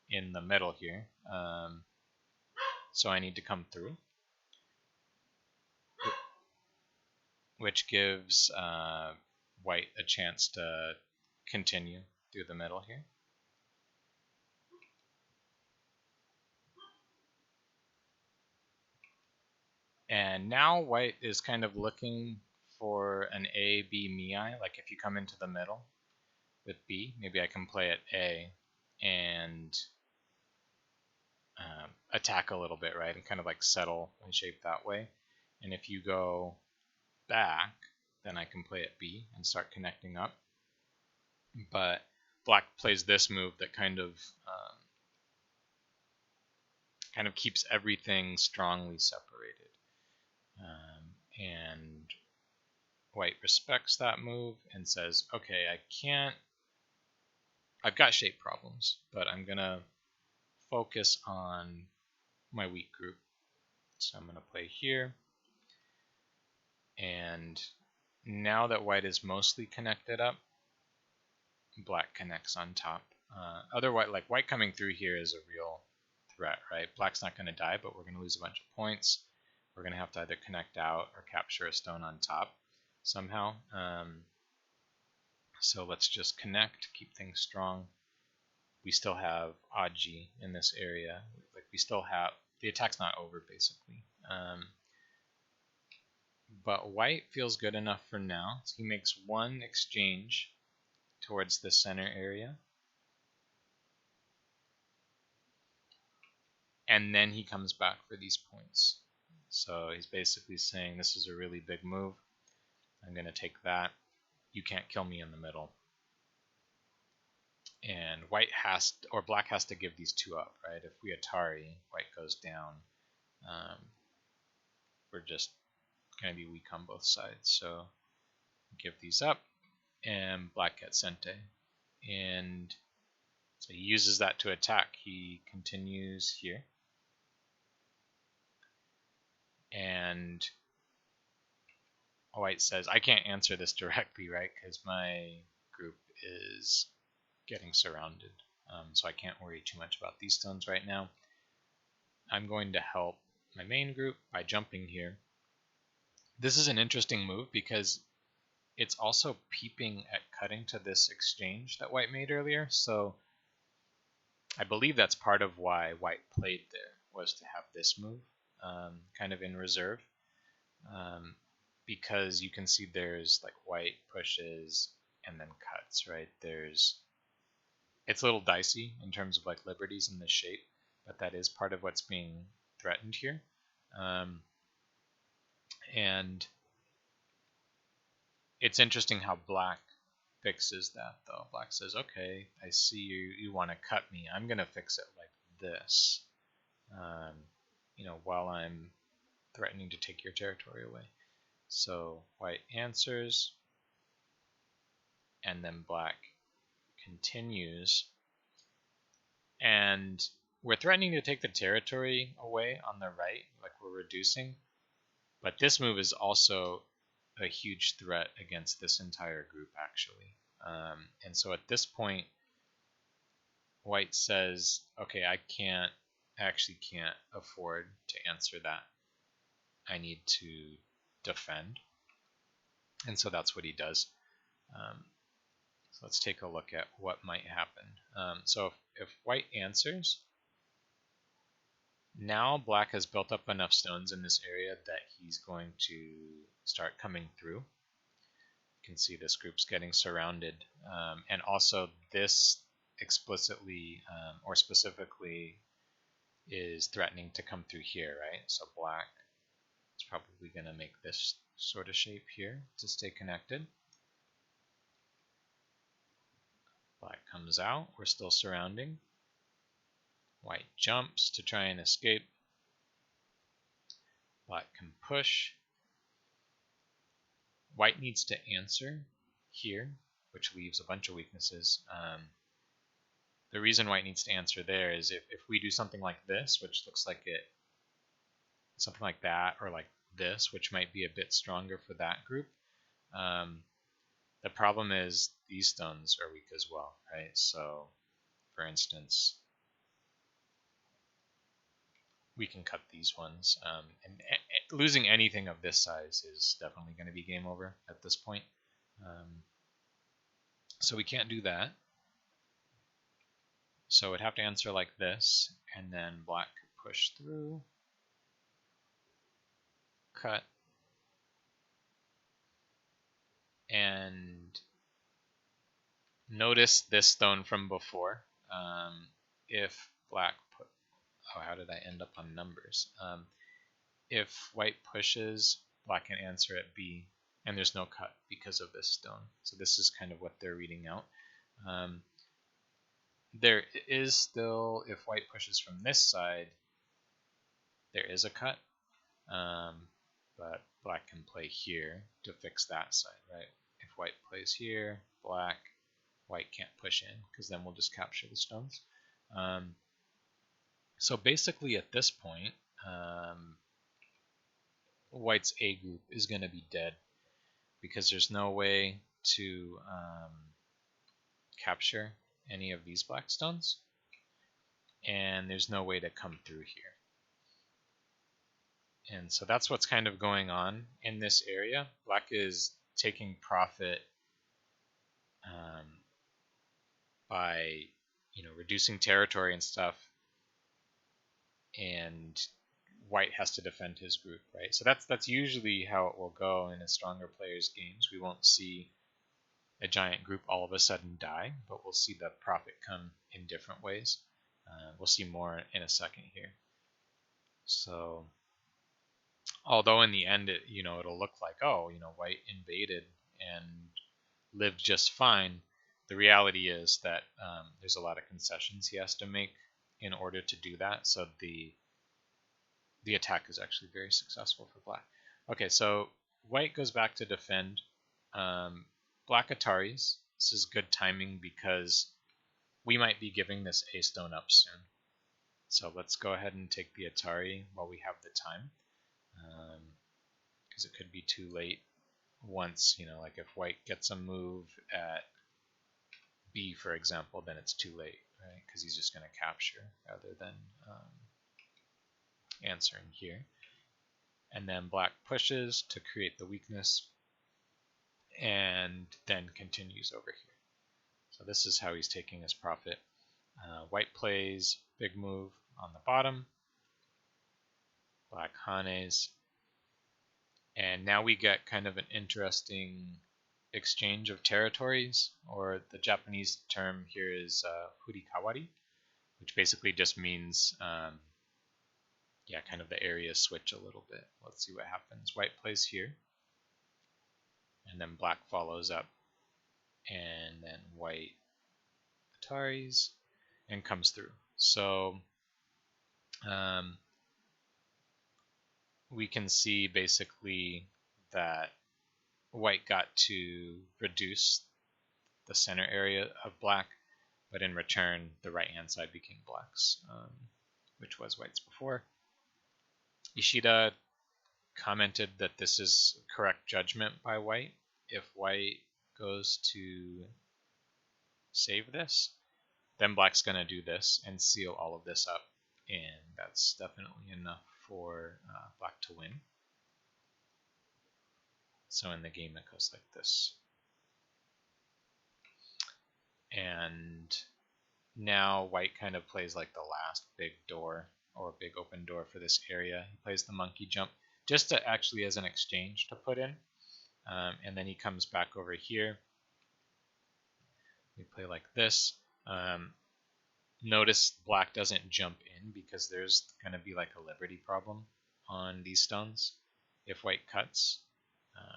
in the middle here. So I need to come through. Which gives white a chance to continue through the middle here. And now white is kind of looking for an A, B, Mii. Like if you come into the middle with B, maybe I can play at A and attack a little bit, right? And kind of like settle and shape that way. And if you go back, then I can play at B and start connecting up. But black plays this move that kind of keeps everything strongly separated. And white respects that move and says, okay, I've got shape problems, but I'm going to focus on my weak group. So I'm going to play here. And now that white is mostly connected up, black connects on top. Otherwise, like white coming through here is a real threat, right? Black's not going to die, but we're going to lose a bunch of points. We're going to have to either connect out or capture a stone on top somehow. So let's just connect, keep things strong. We still have Aji in this area. Like we still have, the attack's not over basically. But white feels good enough for now. So he makes one exchange towards the center area. And then he comes back for these points. So he's basically saying this is a really big move. I'm going to take that. you can't kill me in the middle. And black has to give these two up, right? If we Atari, white goes down, we're just going to be weak on both sides. So give these up, and black gets Sente. And so he uses that to attack. He continues here. And white says, I can't answer this directly, right? Because my group is getting surrounded. So I can't worry too much about these stones right now. I'm going to help my main group by jumping here. This is an interesting move because it's also peeping at cutting to this exchange that white made earlier. So I believe that's part of why white played there, was to have this move kind of in reserve. Because you can see there's like white pushes and then cuts, right? It's a little dicey in terms of like liberties in the shape, but that is part of what's being threatened here. And it's interesting how black fixes that, though. Black says, okay, I see you want to cut me. I'm going to fix it like this, while I'm threatening to take your territory away. So white answers, and then black continues. And we're threatening to take the territory away on the right, like we're reducing. But this move is also a huge threat against this entire group, actually. And so at this point, white says, okay, I actually can't afford to answer that. I need to defend. And so that's what he does. So let's take a look at what might happen. So if white answers, now black has built up enough stones in this area that he's going to start coming through. You can see this group's getting surrounded. And also this explicitly or specifically is threatening to come through here, right? So black is probably going to make this sort of shape here to stay connected. Black comes out, we're still surrounding. White jumps to try and escape. Black can push. White needs to answer here, which leaves a bunch of weaknesses. The reason white needs to answer there is if we do something like this, which looks like something like that, or like this, which might be a bit stronger for that group, the problem is these stones are weak as well, right? So, for instance, we can cut these ones, and losing anything of this size is definitely going to be game over at this point. So we can't do that. So it'd have to answer like this, and then black could push through, cut, and notice this stone from before. If black put, how did I end up on numbers? If white pushes, black can answer at B, and there's no cut because of this stone. So this is kind of what they're reading out. There is still, if white pushes from this side, there is a cut, but black can play here to fix that side, right? If white plays here, white can't push in, because then we'll just capture the stones. So basically at this point, white's A group is going to be dead, because there's no way to capture any of these black stones, and there's no way to come through here. And so that's what's kind of going on in this area. Black is taking profit by reducing territory and stuff, and white has to defend his group, right? So that's usually how it will go in a stronger player's games. We won't see a giant group all of a sudden die, but we'll see the profit come in different ways. We'll see more in a second here. So, although in the end, it'll look like, white invaded and lived just fine, the reality is that there's a lot of concessions he has to make in order to do that. So the attack is actually very successful for black. Okay, so white goes back to defend. Black Ataris. This is good timing because we might be giving this a stone up soon. So let's go ahead and take the Atari while we have the time, because it could be too late once, like if white gets a move at B, for example, then it's too late, right? Because he's just going to capture rather than answering here. And then black pushes to create the weakness and then continues over here. So this is how he's taking his profit. White plays big move on the bottom. Black hanes. And now we get kind of an interesting exchange of territories, or the Japanese term here is hurikawari, which basically just means kind of the areas switch a little bit. Let's see what happens. White plays here, and then black follows up, and then white Ataris and comes through. So we can see basically that white got to reduce the center area of black, but in return the right hand side became black's, which was white's before. Ishida commented that this is correct judgment by white. If white goes to save this, then black's going to do this and seal all of this up, and that's definitely enough for black to win. So in the game it goes like this. And now white kind of plays like the last big door or big open door for this area. He plays the monkey jump just to actually as an exchange to put in. And then he comes back over here. We play like this. Notice black doesn't jump in because there's going to be like a liberty problem on these stones if white cuts,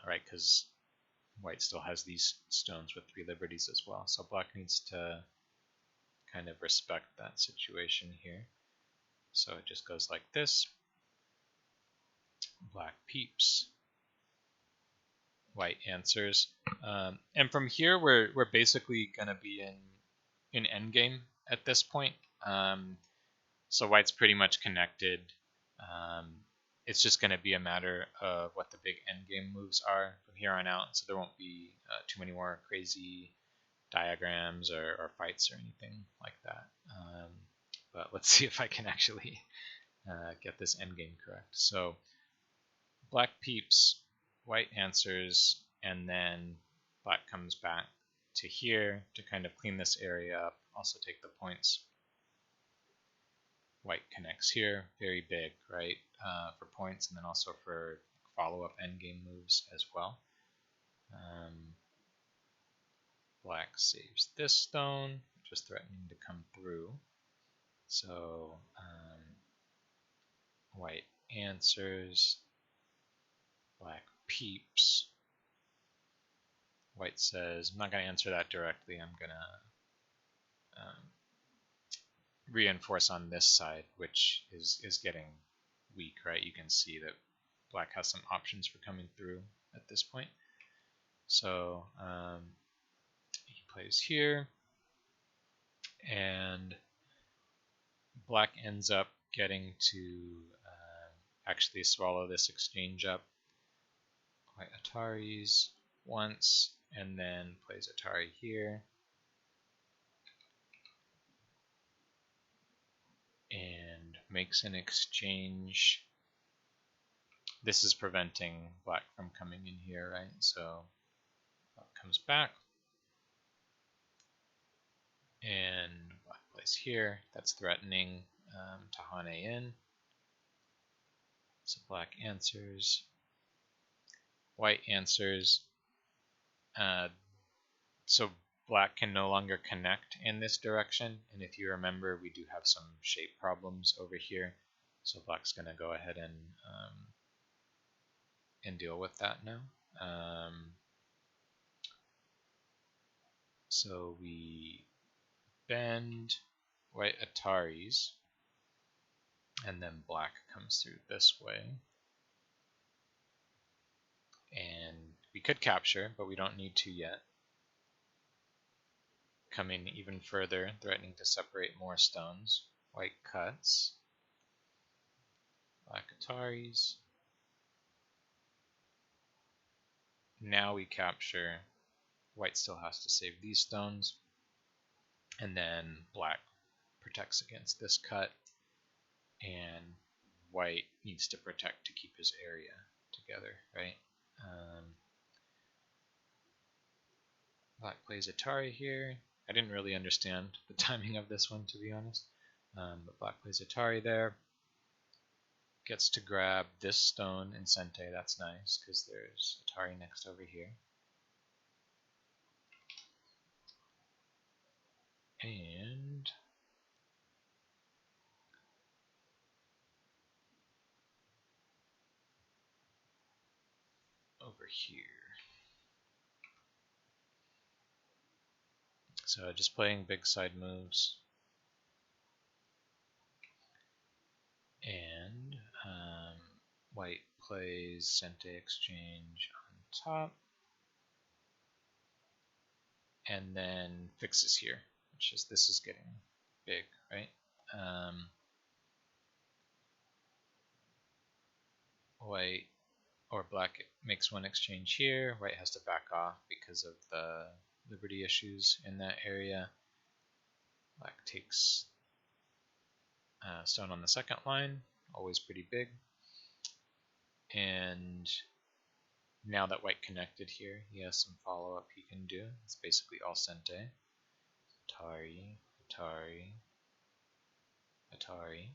right? Because white still has these stones with 3 liberties as well. So black needs to kind of respect that situation here. So it just goes like this. Black peeps. White answers. And from here, we're basically going to be in endgame at this point. So white's pretty much connected. It's just going to be a matter of what the big endgame moves are from here on out. So there won't be too many more crazy diagrams or fights or anything like that. But let's see if I can actually get this endgame correct. So black peeps, white answers, and then black comes back to here to kind of clean this area up, also take the points. White connects here, very big, right, for points, and then also for follow-up endgame moves as well. Black saves this stone, just threatening to come through. So white answers, black peeps. White says, I'm not going to answer that directly, I'm going to reinforce on this side, which is getting weak, right? You can see that black has some options for coming through at this point. So he plays here, and black ends up getting to actually swallow this exchange up. White Ataris once, and then plays Atari here. And makes an exchange. This is preventing black from coming in here, right? So black comes back, and black plays here. That's threatening to hane in. So black answers. White answers. So black can no longer connect in this direction, and if you remember, we do have some shape problems over here, so black's going to go ahead and deal with that now. So we bend white Ataris, and then black comes through this way. And we could capture, but we don't need to yet. Coming even further, threatening to separate more stones. White cuts. Black Ataris. Now we capture. White still has to save these stones. And then black protects against this cut. And white needs to protect to keep his area together, right? Black plays Atari here. I didn't really understand the timing of this one, to be honest. But black plays Atari there. Gets to grab this stone in Sente. That's nice, because there's Atari next over here. And over here. So just playing big side moves. And white plays Sente exchange on top. And then fixes here, which is this is getting big, right? White or black makes one exchange here. White has to back off because of the liberty issues in that area. Black takes stone on the second line, always pretty big. And now that white connected here, he has some follow-up he can do. It's basically all Sente. Atari, Atari, Atari.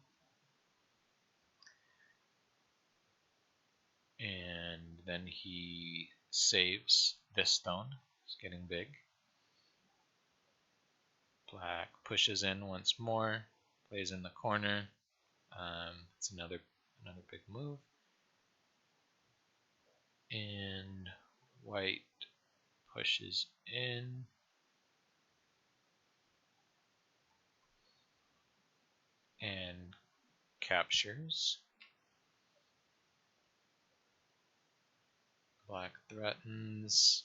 And then he saves this stone. It's getting big. Black pushes in once more, plays in the corner. It's another big move. And white pushes in. And captures. Black threatens.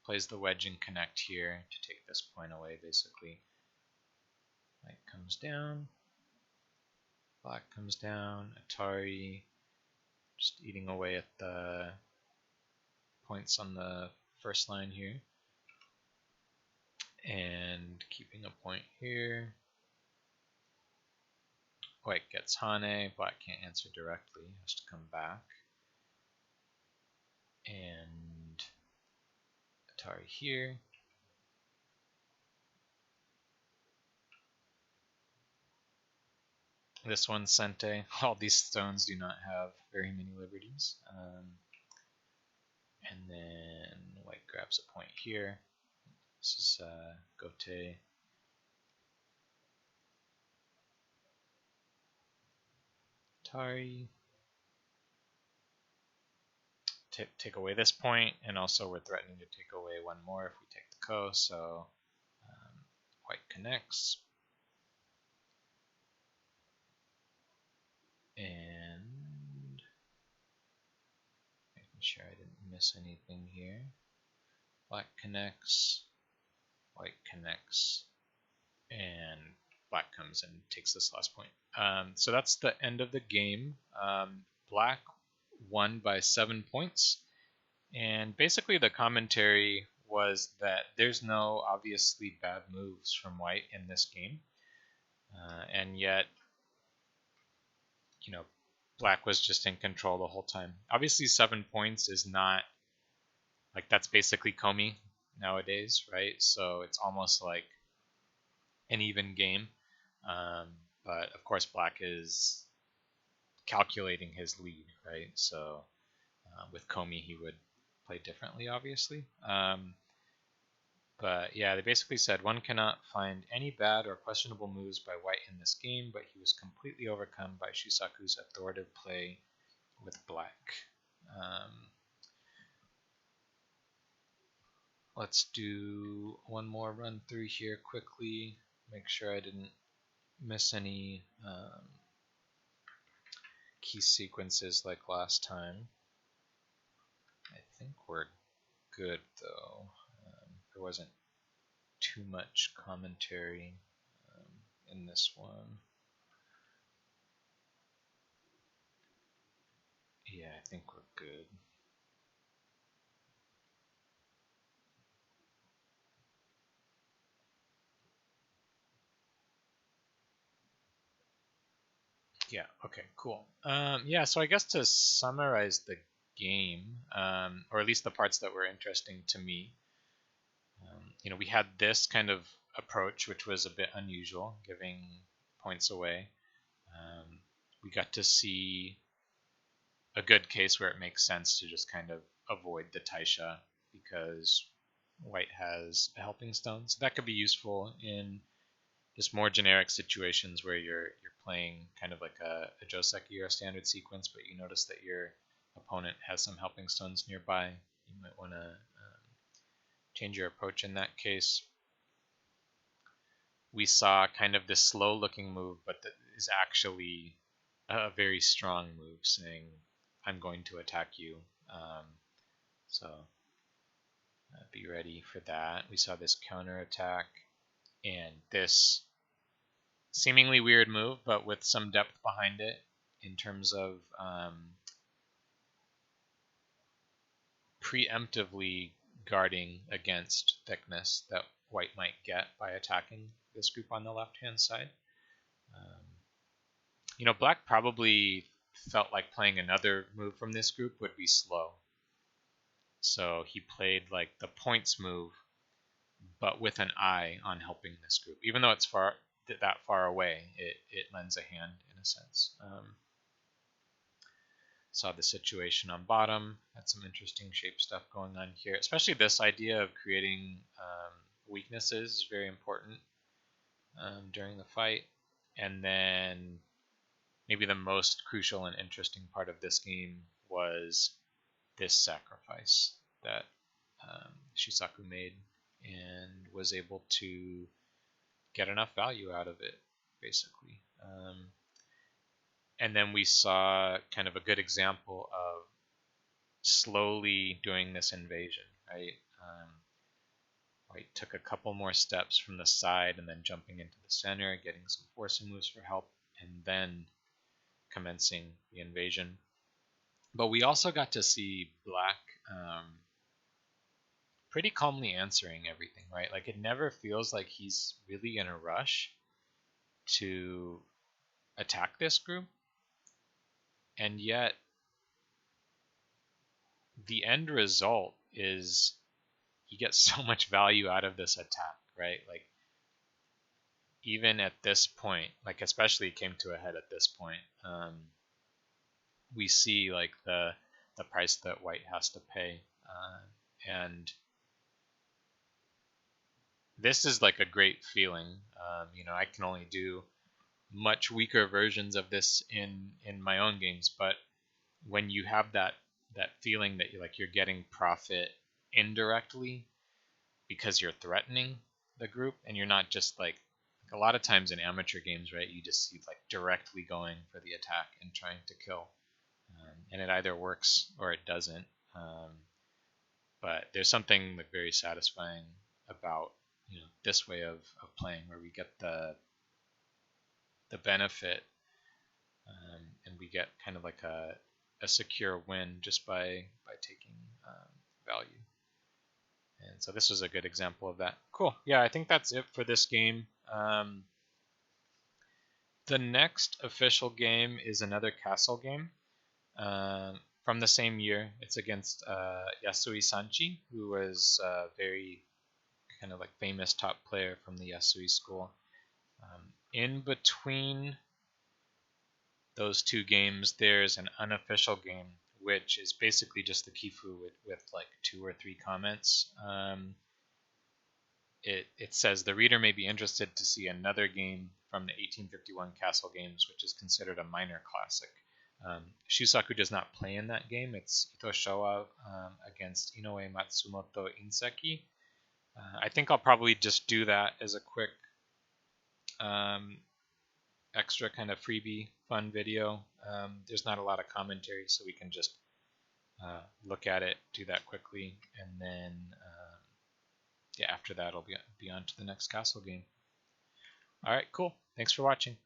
Plays the wedge and connect here to take this point away, basically. White comes down. Black comes down. Atari just eating away at the points on the first line here. And keeping a point here. White gets Hane. Black can't answer directly. Has to come back. And Atari here. This one's Sente. All these stones do not have very many liberties. And then white grabs a point here. This is Gote. Atari. Take away this point, and also we're threatening to take away one more if we take the ko, so white connects. And making sure I didn't miss anything here. Black connects, white connects, and black comes and takes this last point. So that's the end of the game. Black won by 7 points, and basically the commentary was that there's no obviously bad moves from white in this game, and yet, you know, black was just in control the whole time. Obviously 7 points is not, like, that's basically Komi nowadays, right? So it's almost like an even game, but of course black is calculating his lead, right? So with Komi he would play differently, obviously. But yeah, they basically said one cannot find any bad or questionable moves by white in this game, but he was completely overcome by Shusaku's authoritative play with black. Let's do one more run through here quickly. Make sure I didn't miss any key sequences like last time. I think we're good though. There wasn't too much commentary in this one. Yeah, I think we're good. Yeah, okay, cool. Yeah, so I guess to summarize the game, or at least the parts that were interesting to me, we had this kind of approach, which was a bit unusual, giving points away. We got to see a good case where it makes sense to just kind of avoid the Taisha because white has a helping stone. So that could be useful in just more generic situations where you're playing kind of like a Joseki or a standard sequence, but you notice that your opponent has some helping stones nearby. You might want to change your approach in that case. We saw kind of this slow looking move, but that is actually a very strong move, saying, I'm going to attack you. So be ready for that. We saw this counter attack and this seemingly weird move, but with some depth behind it in terms of preemptively guarding against thickness that white might get by attacking this group on the left-hand side. Black probably felt like playing another move from this group would be slow. So he played like the points move, but with an eye on helping this group. Even though it's that far away, it lends a hand in a sense. Saw the situation on bottom. Had some interesting shape stuff going on here. Especially this idea of creating weaknesses is very important during the fight. And then maybe the most crucial and interesting part of this game was this sacrifice that Shusaku made and was able to get enough value out of it, basically. And then we saw kind of a good example of slowly doing this invasion, right? White took a couple more steps from the side and then jumping into the center, getting some forcing moves for help, and then commencing the invasion. But we also got to see Black pretty calmly answering everything, right? Like it never feels like he's really in a rush to attack this group. And yet the end result is he gets so much value out of this attack, right? Like even at this point, like especially it came to a head at this point, we see like the price that white has to pay, and this is like a great feeling. I can only do much weaker versions of this in my own games, but when you have that feeling that you're getting profit indirectly because you're threatening the group and you're not just like a lot of times in amateur games, right? You just see like directly going for the attack and trying to kill, and it either works or it doesn't. But there's something like very satisfying about this way of playing where we get the benefit, and we get kind of like a secure win just by taking value. And so this was a good example of that. Cool. Yeah, I think that's it for this game. The next official game is another castle game from the same year. It's against Yasui Sanchi, who was a very kind of like famous top player from the Yasui school. In between those two games, there's an unofficial game, which is basically just the Kifu with like 2 or 3 comments. It says the reader may be interested to see another game from the 1851 Castle Games, which is considered a minor classic. Shusaku does not play in that game. It's Ito Showa against Inoue Matsumoto Inseki. I think I'll probably just do that as a quick extra kind of freebie fun video. There's not a lot of commentary, so we can just look at it, do that quickly, and then yeah, after that I'll be on to the next castle game. All right, cool. Thanks for watching.